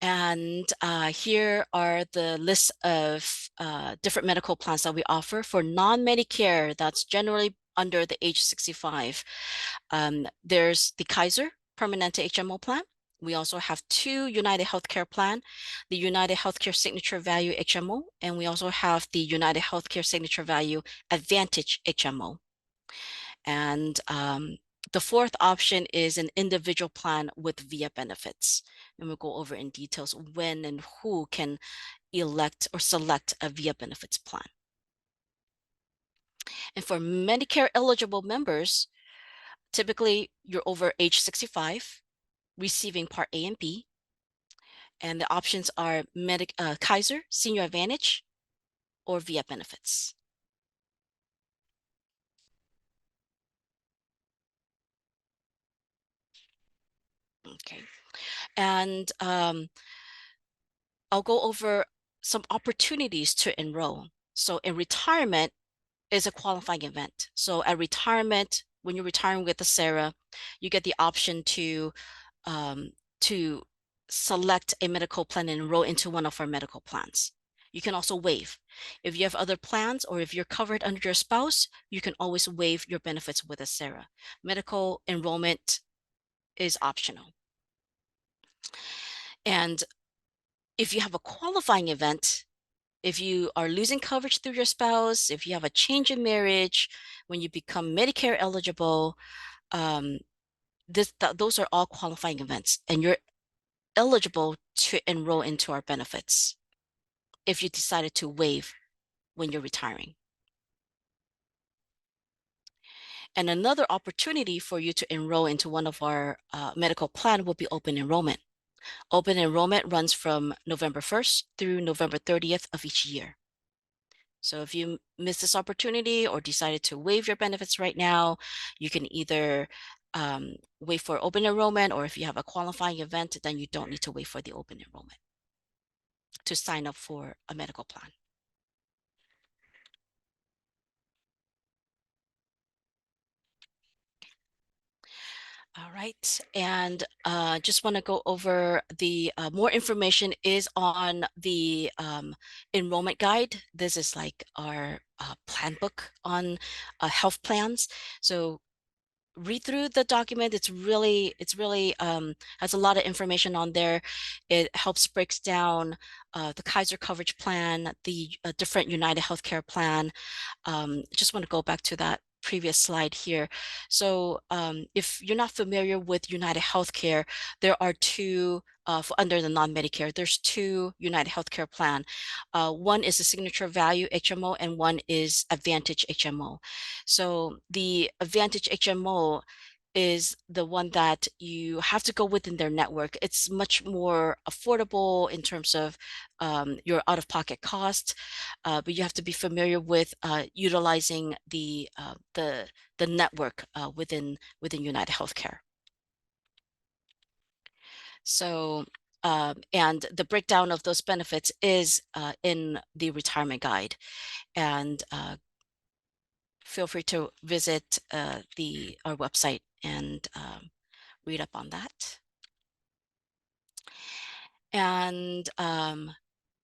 And here are the list of different medical plans that we offer for non-Medicare. That's generally under the age 65. There's the Kaiser Permanente HMO plan. We also have 2 United Healthcare plan, the United Healthcare Signature Value HMO, and we also have the United Healthcare Signature Value Advantage HMO. And the fourth option is an individual plan with VIA benefits. And we'll go over in details when and who can elect or select a VIA benefits plan. And for Medicare eligible members, typically you're over age 65, receiving Part A and B. And the options are Kaiser, Senior Advantage, or VIA benefits. Okay. And I'll go over some opportunities to enroll. So in retirement is a qualifying event. So at retirement, when you're retiring with the ACERA, you get the option to select a medical plan and enroll into one of our medical plans. You can also waive. If you have other plans or if you're covered under your spouse, you can always waive your benefits with a ACERA. Medical enrollment is optional. And if you have a qualifying event, if you are losing coverage through your spouse, if you have a change in marriage, when you become Medicare eligible, those are all qualifying events, and you're eligible to enroll into our benefits if you decided to waive when you're retiring. And another opportunity for you to enroll into one of our medical plan will be open enrollment. Open enrollment runs from November 1st through November 30th of each year. So if you miss this opportunity or decided to waive your benefits right now, you can either wait for open enrollment, or if you have a qualifying event, then you don't need to wait for the open enrollment to sign up for a medical plan. All right, and just want to go over the more information is on the enrollment guide. This is like our plan book on health plans. So read through the document. It's really has a lot of information on there. It helps breaks down the Kaiser coverage plan, the different United Healthcare plan. Just want to go back to that previous slide here. So if you're not familiar with United Healthcare, there are two under the non-Medicare, there's two United Healthcare plan. One is the Signature Value HMO and one is Advantage HMO. So the Advantage HMO is the one that you have to go within their network. It's much more affordable in terms of your out-of-pocket cost, but you have to be familiar with utilizing the network within United Healthcare. So, and the breakdown of those benefits is in the retirement guide, and feel free to visit our website and read up on that. And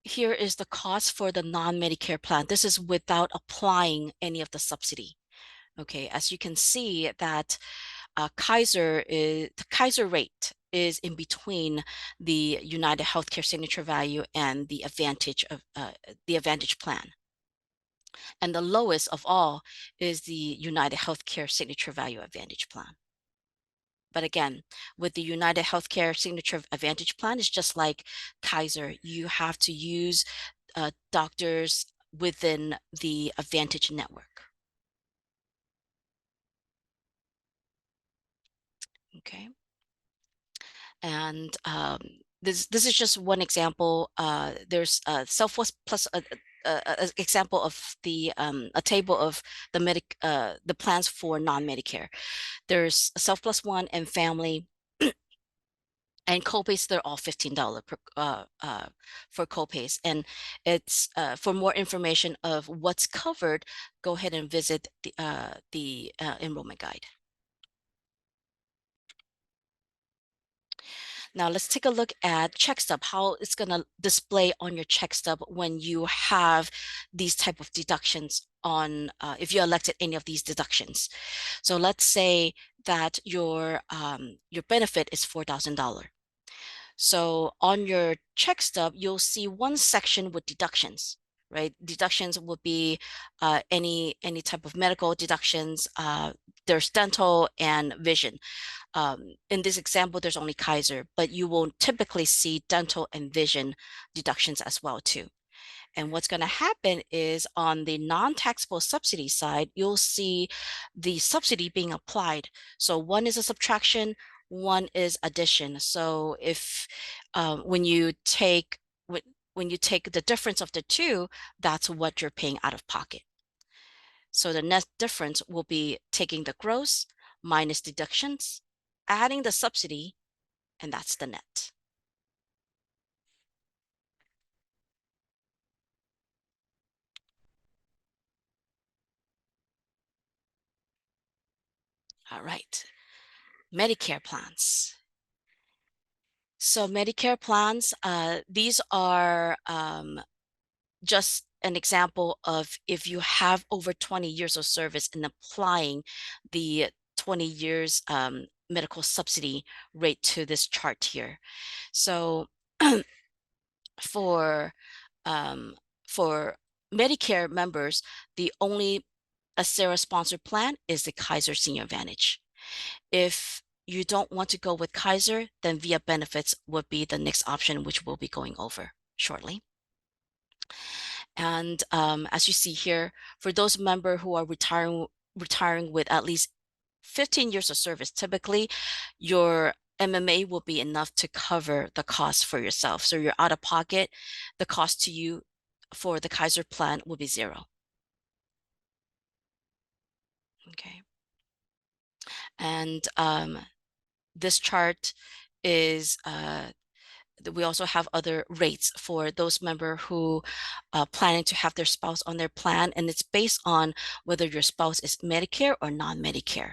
here is the cost for the non-Medicare plan. This is without applying any of the subsidy. Okay, as you can see that the Kaiser rate is in between the United Healthcare Signature Value and the Advantage plan. And the lowest of all is the United Healthcare Signature Value Advantage plan. But again, with the United Healthcare Signature Advantage plan, it's just like Kaiser. You have to use doctors within the Advantage network. Okay. And this is just one example. There's Southwest Plus example of a table of the plans for non-Medicare. There's Self Plus One and Family, and copays. They're all $15 for copays. And it's for more information of what's covered, go ahead and visit the enrollment guide. Now let's take a look at check stub, how it's going to display on your check stub when you have these type of deductions on, if you elected any of these deductions. So let's say that your benefit is $4,000. So on your check stub, you'll see one section with deductions, right? Deductions will be any type of medical deductions. There's dental and vision. In this example, there's only Kaiser, but you will typically see dental and vision deductions as well too. And what's going to happen is on the non-taxable subsidy side, you'll see the subsidy being applied. So one is a subtraction, one is addition. So if when you take the difference of the two, that's what you're paying out of pocket. So the net difference will be taking the gross minus deductions, adding the subsidy, and that's the net. All right, Medicare plans. So Medicare plans, these are just an example of if you have over 20 years of service and applying the 20 years medical subsidy rate to this chart here. So for um, for Medicare members, the only Acera sponsored plan is the Kaiser Senior Advantage. If you don't want to go with Kaiser, then Via Benefits would be the next option, which we'll be going over shortly. And as you see here, for those members who are retiring with at least 15 years of service, typically your MMA will be enough to cover the cost for yourself. So you're out of pocket, the cost to you for the Kaiser plan will be zero. Okay. And this chart is we also have other rates for those member who planning to have their spouse on their plan, and it's based on whether your spouse is Medicare or non-Medicare.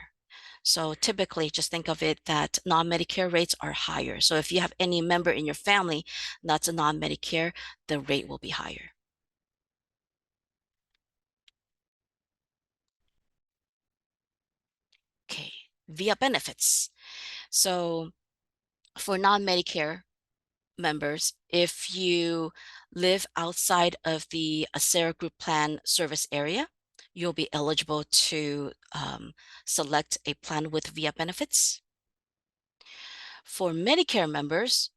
So typically, just think of it that non-Medicare rates are higher. So if you have any member in your family that's a non-Medicare, the rate will be higher. Okay, via benefits. So for non-Medicare members, if you live outside of the Acera Group Plan service area, you'll be eligible to select a plan with via benefits. For Medicare members,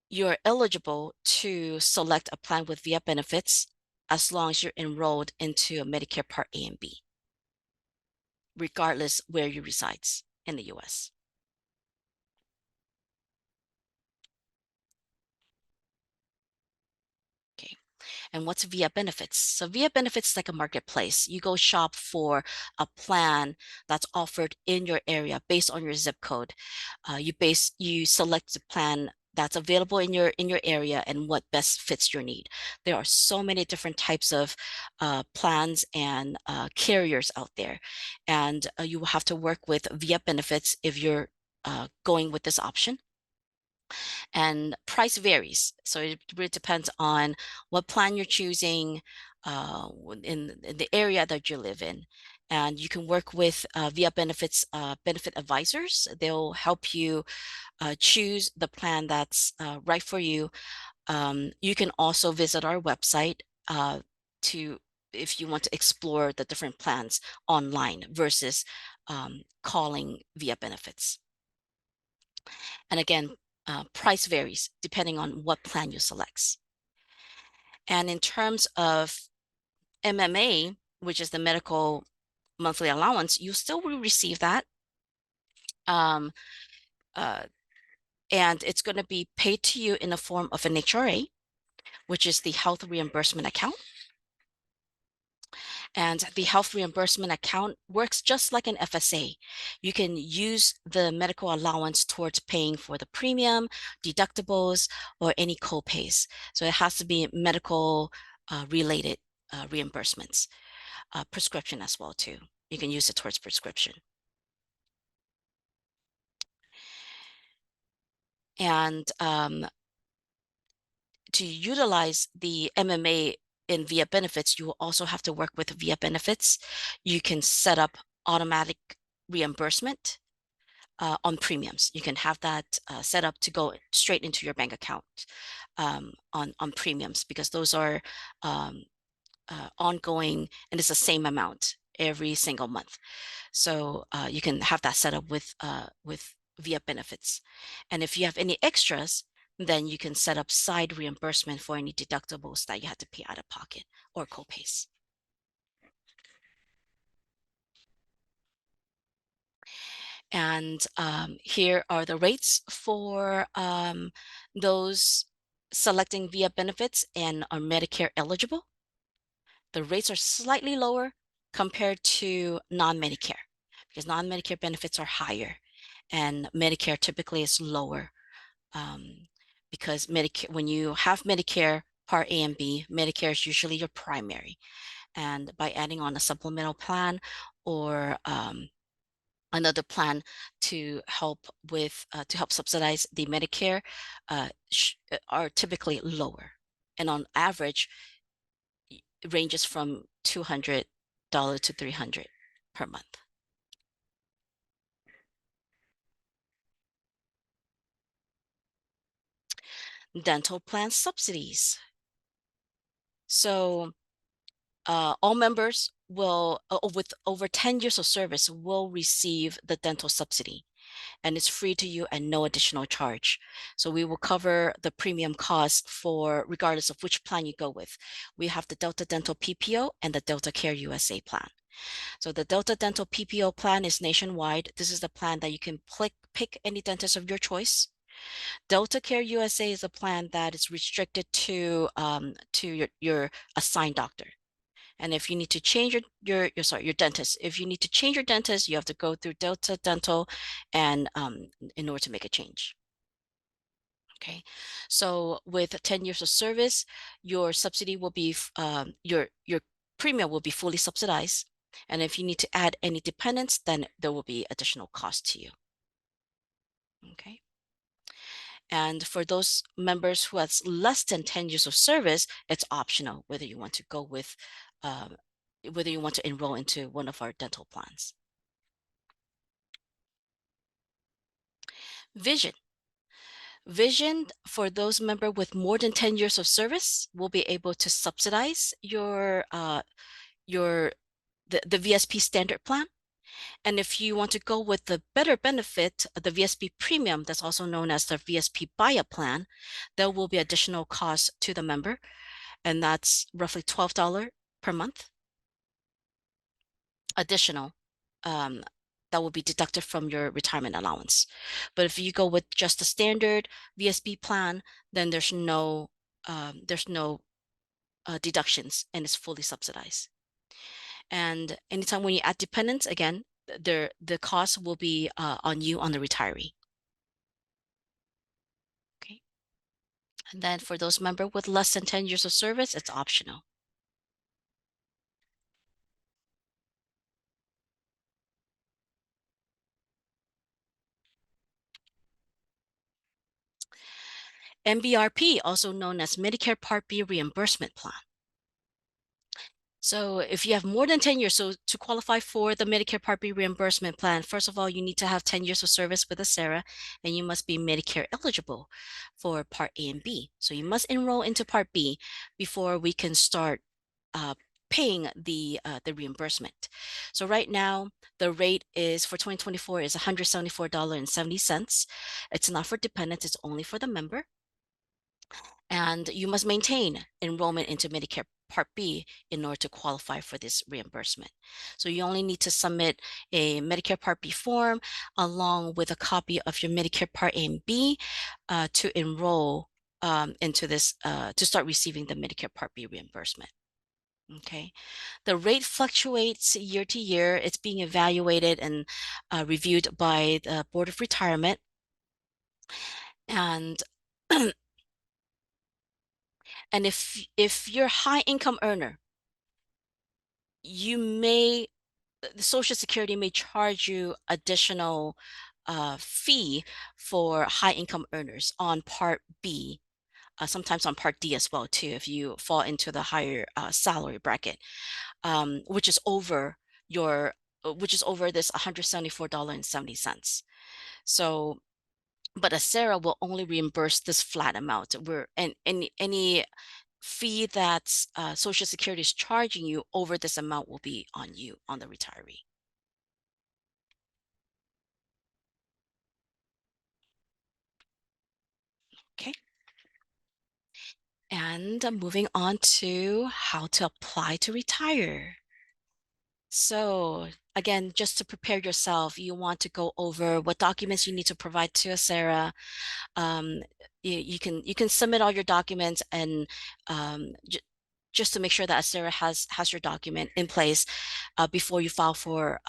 you're eligible to select a plan with via benefits as long as you're enrolled into a Medicare Part A and B, regardless where you resides in the US. Okay. And what's via benefits? So via benefits is like a marketplace. You go shop for a plan that's offered in your area based on your zip code. You select the plan that's available in your area and what best fits your need. There are so many different types of plans and carriers out there, and you will have to work with via benefits if you're going with this option. And price varies. So it really depends on what plan you're choosing in the area that you live in. And you can work with via benefits benefit advisors. They'll help you choose the plan that's right for you. You can also visit our website to if you want to explore the different plans online versus calling via benefits. And again, price varies depending on what plan you select. And in terms of MMA, which is the medical monthly allowance, you still will receive that. Um, uh, and it's going to be paid to you in the form of an HRA, which is the health reimbursement account. And the health reimbursement account works just like an FSA. You can use the medical allowance towards paying for the premium, deductibles, or any co-pays. So it has to be medical related reimbursements, prescription as well too. You can use it towards prescription. And to utilize the MMA in via benefits, you will also have to work with via benefits. You can set up automatic reimbursement on premiums. You can have that set up to go straight into your bank account on premiums because those are ongoing and it's the same amount every single month. So you can have that set up with via benefits. And if you have any extras, then you can set up side reimbursement for any deductibles that you had to pay out of pocket or co-pays. And here are the rates for those selecting via benefits and are Medicare eligible. The rates are slightly lower compared to non-Medicare because non-Medicare benefits are higher and Medicare typically is lower because Medicare, when you have Medicare Part A and B, Medicare is usually your primary. And by adding on a supplemental plan or another plan to help with to help subsidize the Medicare are typically lower, and on average it ranges from $200 to $300 per month. Dental plan subsidies. So all members will with over 10 years of service will receive the dental subsidy, and it's free to you and no additional charge. So we will cover the premium costs for regardless of which plan you go with. We have the Delta Dental PPO and the Delta Care USA plan. So the Delta Dental PPO plan is nationwide. This is the plan that you can pick any dentist of your choice. Delta Care USA is a plan that is restricted to your assigned doctor. And if you need to change your dentist, if you need to change your dentist, you have to go through Delta Dental and in order to make a change. Okay, so with 10 years of service, your subsidy will be your premium will be fully subsidized. And if you need to add any dependents, then there will be additional cost to you. Okay. And for those members who has less than 10 years of service, it's optional whether you want to go with whether you want to enroll into one of our dental plans. Vision. Vision for those members with more than 10 years of service will be able to subsidize your the VSP standard plan. And if you want to go with the better benefit, the VSP premium, that's also known as the VSP buy-up plan, there will be additional cost to the member, and that's roughly $12 per month additional. Um, that will be deducted from your retirement allowance. But if you go with just the standard VSP plan, then there's no deductions and it's fully subsidized. And anytime when you add dependents, again, the cost will be on you, on the retiree. Okay. And then for those members with less than 10 years of service, it's optional. MBRP, also known as Medicare Part B reimbursement plan. So if you have more than 10 years, so to qualify for the Medicare Part B reimbursement plan, first of all, you need to have 10 years of service with Acera, and you must be Medicare eligible for Part A and B. So you must enroll into Part B before we can start uh, paying the reimbursement. So right now, the rate is for 2024 is $174.70. It's not for dependents, it's only for the member. And you must maintain enrollment into Medicare Part B in order to qualify for this reimbursement. So you only need to submit a Medicare Part B form along with a copy of your Medicare Part A and B to enroll into this, to start receiving the Medicare Part B reimbursement. Okay. The rate fluctuates year to year. It's being evaluated and reviewed by the Board of Retirement. And and if you're a high income earner, you may the Social Security may charge you additional fee for high income earners on Part B, sometimes on Part D as well too, if you fall into the higher salary bracket, which is over your which is over this $174.70. So, but Acera will only reimburse this flat amount. And any fee that Social Security is charging you over this amount will be on you, on the retiree. Okay. And moving on to how to apply to retire. So again, just to prepare yourself, you want to go over what documents you need to provide to Acera. Um, you can submit all your documents and just to make sure that Acera has your document in place before you file for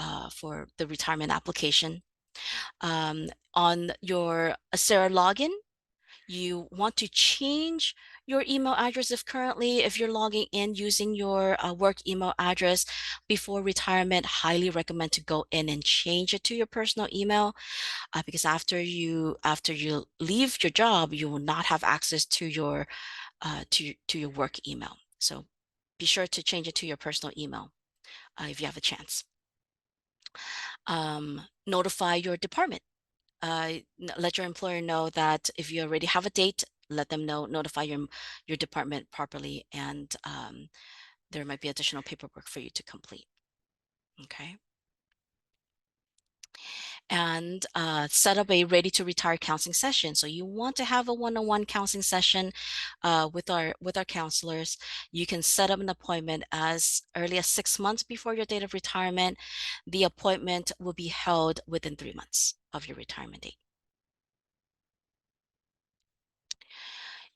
the retirement application. On your Acera login, you want to change your email address if you're logging in using your work email address before retirement. Highly recommend to go in and change it to your personal email because after you leave your job, you will not have access to your to your work email. So be sure to change it to your personal email if you have a chance. Notify your department. Let your employer know that if you already have a date, let them know, notify your department properly, and there might be additional paperwork for you to complete. Okay. And set up a ready to retire counseling session. So you want to have a one-on-one counseling session with our counselors. You can set up an appointment as early as 6 months before your date of retirement. The appointment will be held within 3 months of your retirement date.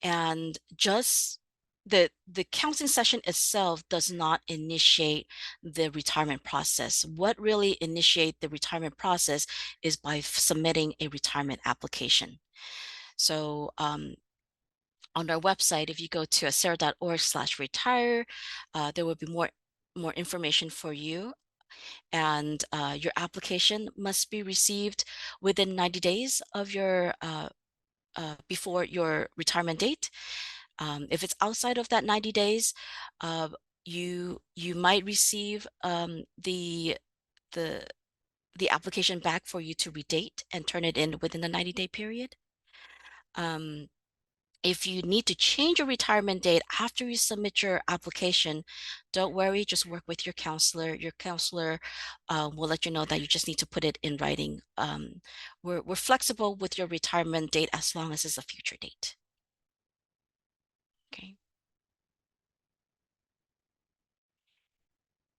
And just the counseling session itself does not initiate the retirement process. What really initiate the retirement process is by submitting a retirement application. So on our website, if you go to acera.org/retire, there will be more information for you. And your application must be received within 90 days of your before your retirement date. If it's outside of that 90 days, uh, you might receive the the application back for you to redate and turn it in within the 90-day period. Um, if you need to change your retirement date after you submit your application, don't worry, just work with your counselor. Your counselor will let you know that you just need to put it in writing. We're flexible with your retirement date as long as it's a future date. Okay.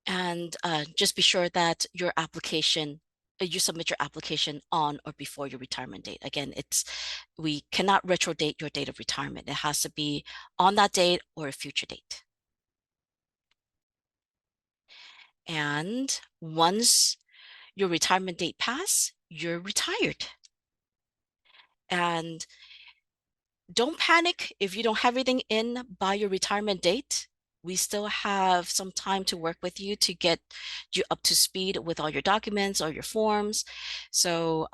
And just be sure that your application, you submit your application on or before your retirement date. Again, we cannot retro date your date of retirement. It has to be on that date or a future date. And once your retirement date pass, you're retired. And don't panic if you don't have everything in by your retirement date. We still have some time to work with you to get you up to speed with all your documents or your forms. So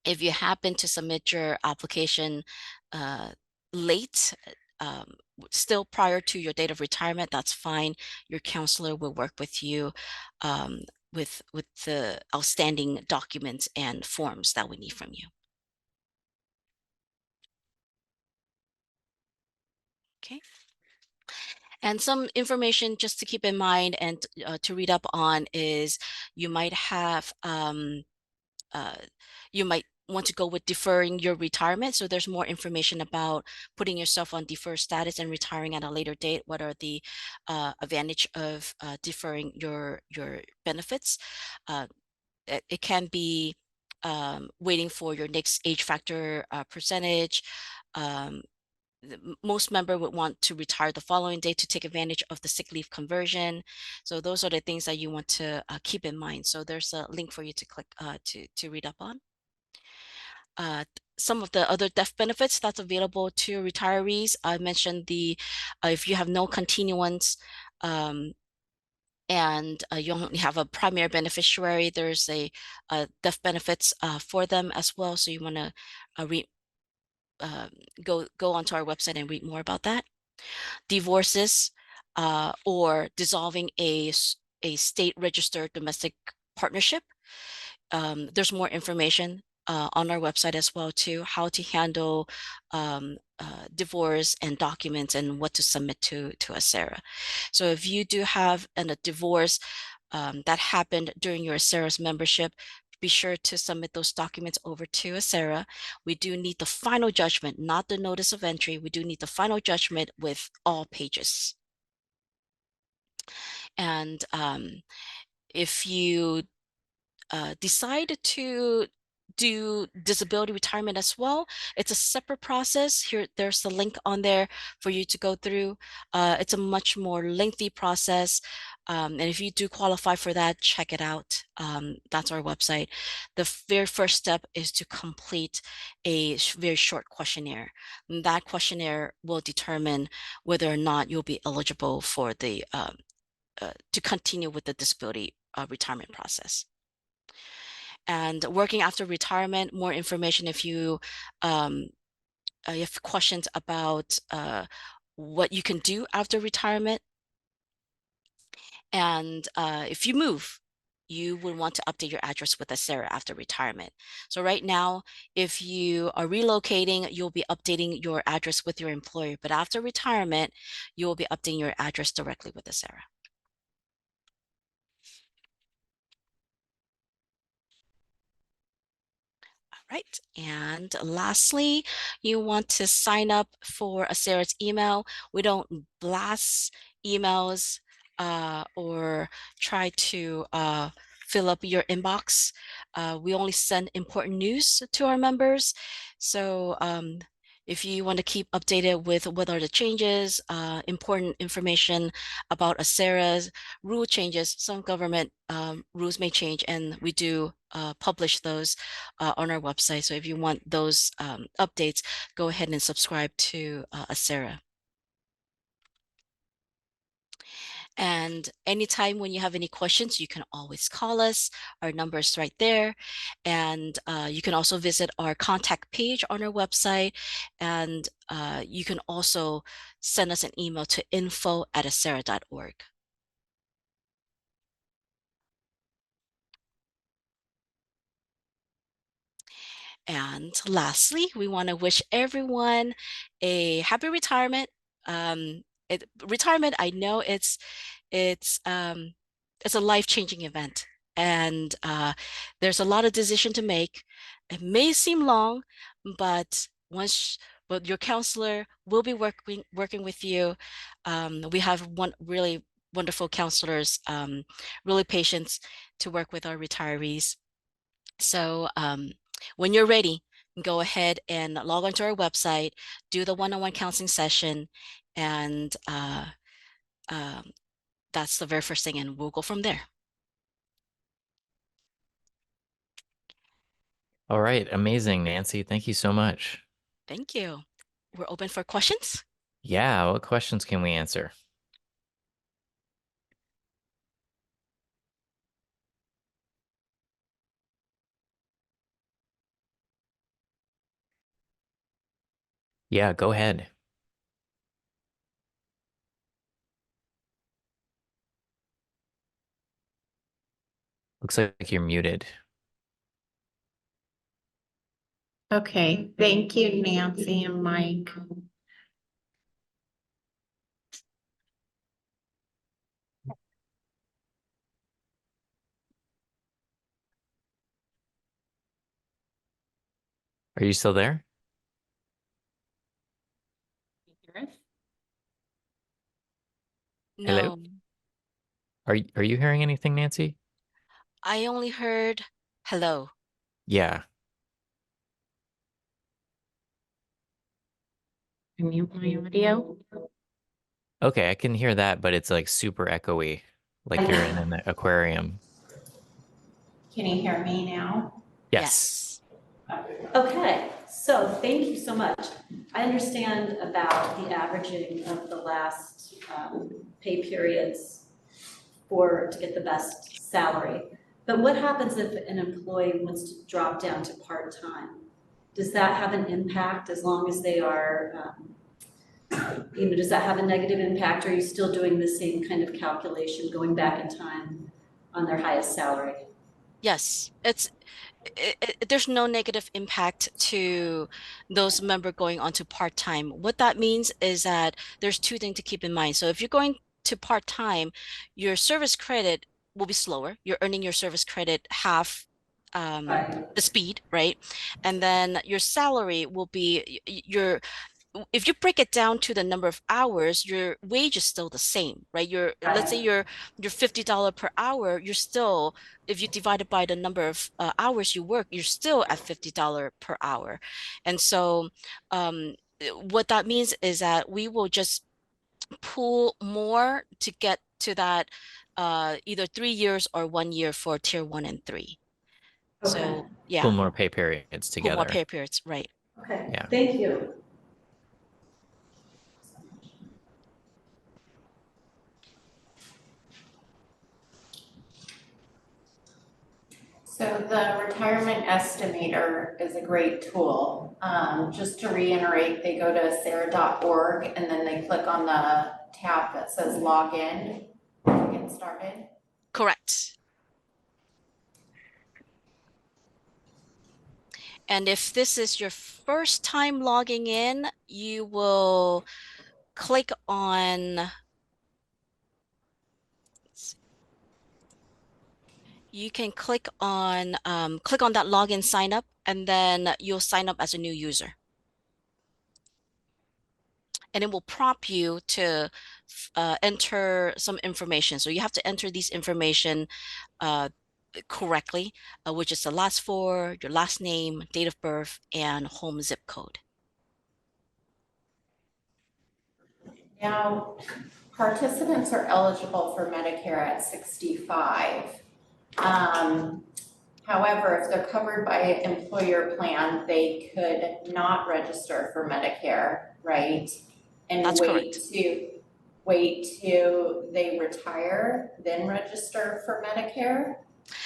if you happen to submit your application uh, late, um, still prior to your date of retirement, that's fine. Your counselor will work with you um, with the outstanding documents and forms that we need from you. Okay. And some information just to keep in mind and to read up on is you might have uh, you might want to go with deferring your retirement. So there's more information about putting yourself on deferred status and retiring at a later date. What are the advantage of deferring your benefits? Uh, it can be waiting for your next age factor percentage. Um, most member would want to retire the following day to take advantage of the sick leave conversion. So those are the things that you want to keep in mind. So there's a link for you to click to read up on. Some of the other death benefits that's available to retirees. I mentioned the if you have no continuance and you only have a primary beneficiary, there's a death benefits for them as well. So you want to read go onto our website and read more about that. Divorces or dissolving a state registered domestic partnership. There's more information on our website as well too, how to handle divorce and documents and what to submit to ACERA. So if you do have a divorce that happened during your ACERA's membership, be sure to submit those documents over to ACERA. We do need the final judgment, not the notice of entry. We do need the final judgment with all pages. And if you decide to do disability retirement as well, it's a separate process. Here, there's the link on there for you to go through. It's a much more lengthy process. And if you do qualify for that, check it out. That's our website. The very first step is to complete a very short questionnaire. And that questionnaire will determine whether or not you'll be eligible for the to continue with the disability retirement process. And working after retirement, more information if um, you have questions about what you can do after retirement. And if you move, you would want to update your address with ACERA after retirement. So right now, if you are relocating, you'll be updating your address with your employer. But after retirement, you will be updating your address directly with ACERA. Right. And lastly, you want to sign up for ACERA's email. We don't blast emails or try to fill up your inbox. We only send important news to our members. So If you want to keep updated with what are the changes, important information about Acera's rule changes, some government rules may change, and we do publish those on our website. So if you want those updates, go ahead and subscribe to Acera. And anytime when you have any questions, you can always call us. Our number is right there. And you can also visit our contact page on our website. And you can also send us an email to info@acera.org. And lastly, we want to wish everyone a happy retirement. Retirement, I know it's um, it's a life-changing event, and there's a lot of decision to make. It may seem long, but but your counselor will be working with you. We have one really wonderful counselors, really patient to work with our retirees. So when you're ready, go ahead and log onto our website, do the one-on-one counseling session, and um, that's the very first thing, and we'll go from there. All right, amazing, Nancy. Thank you so much. Thank you. We're open for questions. Yeah, what questions can we answer? Yeah, go ahead. Looks like you're muted. Okay, thank you, Nancy and Mike. Are you still there? Hello? No, Are you hearing anything, Nancy? I only heard hello. Yeah. Mute my audio. Okay, I can hear that, but it's like super echoey, like you're in an aquarium. Can you hear me now? Yes. Yes. Okay, so thank you so much. I understand about the averaging of the last pay periods to get the best salary. But what happens if an employee wants to drop down to part-time? Does that have an impact as long as they are, does that have a negative impact? Or are you still doing the same kind of calculation going back in time on their highest salary? Yes, there's no negative impact to those member going on to part-time. What that means is that there's two things to keep in mind. So if you're going to part-time, your service credit will be slower. You're earning your service credit half Right. the speed, right? And then your salary will be your if you break it down to the number of hours, your wage is still the same, right? Let's say Right. you're $50 per hour, you're still, if you divide it by the number of hours you work, you're still at $50 per hour. And so um, what that means is that we will just pull more to get to that either 3 years or 1 year for tier one and three. Okay, So Pull yeah, more pay periods pull more together. pay periods, right? okay, Yeah. thank you. So the retirement estimator is a great tool. Just to reiterate, they go to sarah.org and then they click on the tab that says login to get started. Correct. And if this is your first time logging in, you will click on, you can click on that login sign up, and then you'll sign up as a new user. And it will prompt you to enter some information. So you have to enter these information uh, correctly, which is the last four, your last name, date of birth, and home zip code. Now, participants are eligible for Medicare at 65. However, if they're covered by an employer plan, they could not register for Medicare, right? And That's correct. wait till they retire, then register for Medicare?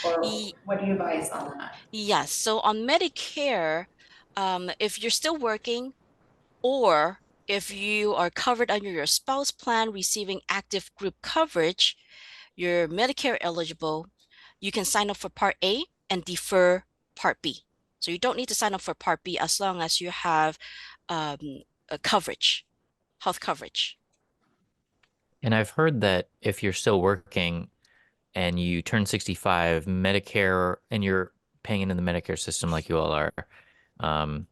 Or what do you advise on that? Yes. So on Medicare, if you're still working or if you are covered under your spouse plan receiving active group coverage, you're Medicare eligible. You can sign up for Part A and defer Part B. So you don't need to sign up for Part B as long as you have um, a coverage, health coverage. And I've heard that if you're still working and you turn 65, Medicare, and you're paying into the Medicare system like you all are, um,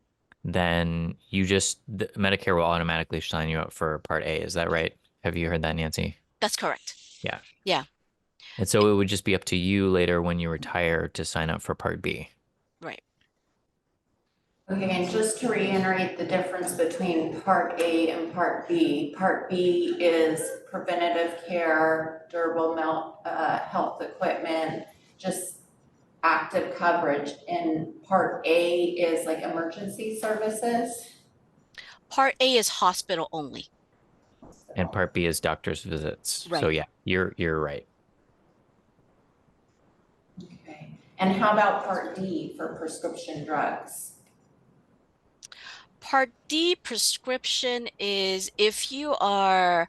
then Medicare will automatically sign you up for Part A. Is that right? Have you heard that, Nancy? That's correct. Yeah. Yeah, And so it would just be up to you later when you retire to sign up for Part B. right. Okay, and just to reiterate the difference between Part A and Part B. Part B is preventative care, durable health equipment, just active coverage. And Part A is like emergency services. Part A is hospital only. And Part B is doctor's visits. So Right. yeah, you're right. Okay, and how about Part D for prescription drugs? Part D prescription is if you are,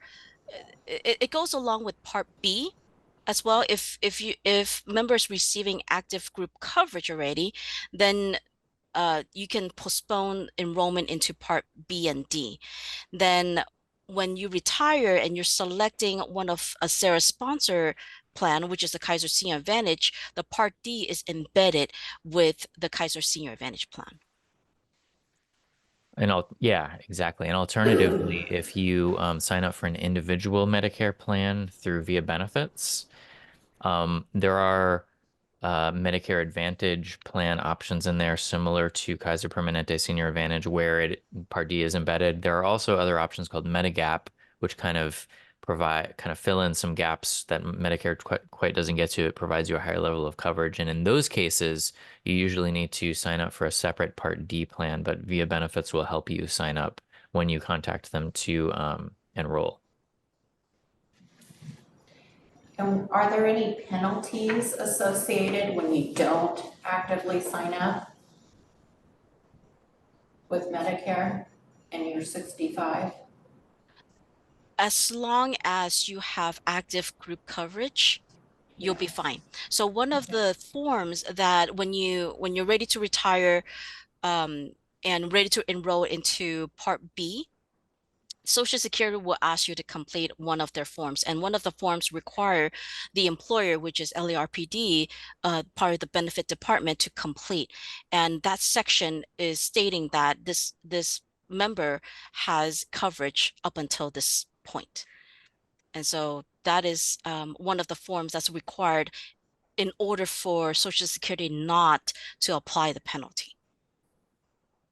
it goes along with Part B as well. If members receiving active group coverage already, then you can postpone enrollment into Part B and D. Then when you retire and you're selecting one of a Sarah sponsor plan, which is the Kaiser Senior Advantage, the Part D is embedded with the Kaiser Senior Advantage plan. Yeah, exactly. And alternatively, if you sign up for an individual Medicare plan through Via Benefits, there are Medicare Advantage plan options in there similar to Kaiser Permanente Senior Advantage, where Part D is embedded. There are also other options called Medigap, which kind of fill in some gaps that Medicare quite doesn't get to. It provides you a higher level of coverage, and in those cases, you usually need to sign up for a separate Part D plan. But Via Benefits will help you sign up when you contact them to enroll. And are there any penalties associated when you don't actively sign up with Medicare and you're 65? As long as you have active group coverage, you'll be fine. So one of the forms that when you're ready to retire and ready to enroll into Part B, Social Security will ask you to complete one of their forms, and one of the forms require the employer, which is LARPD, part of the benefit department, to complete. And that section is stating that this member has coverage up until this point. And so that is one of the forms that's required in order for Social Security not to apply the penalty.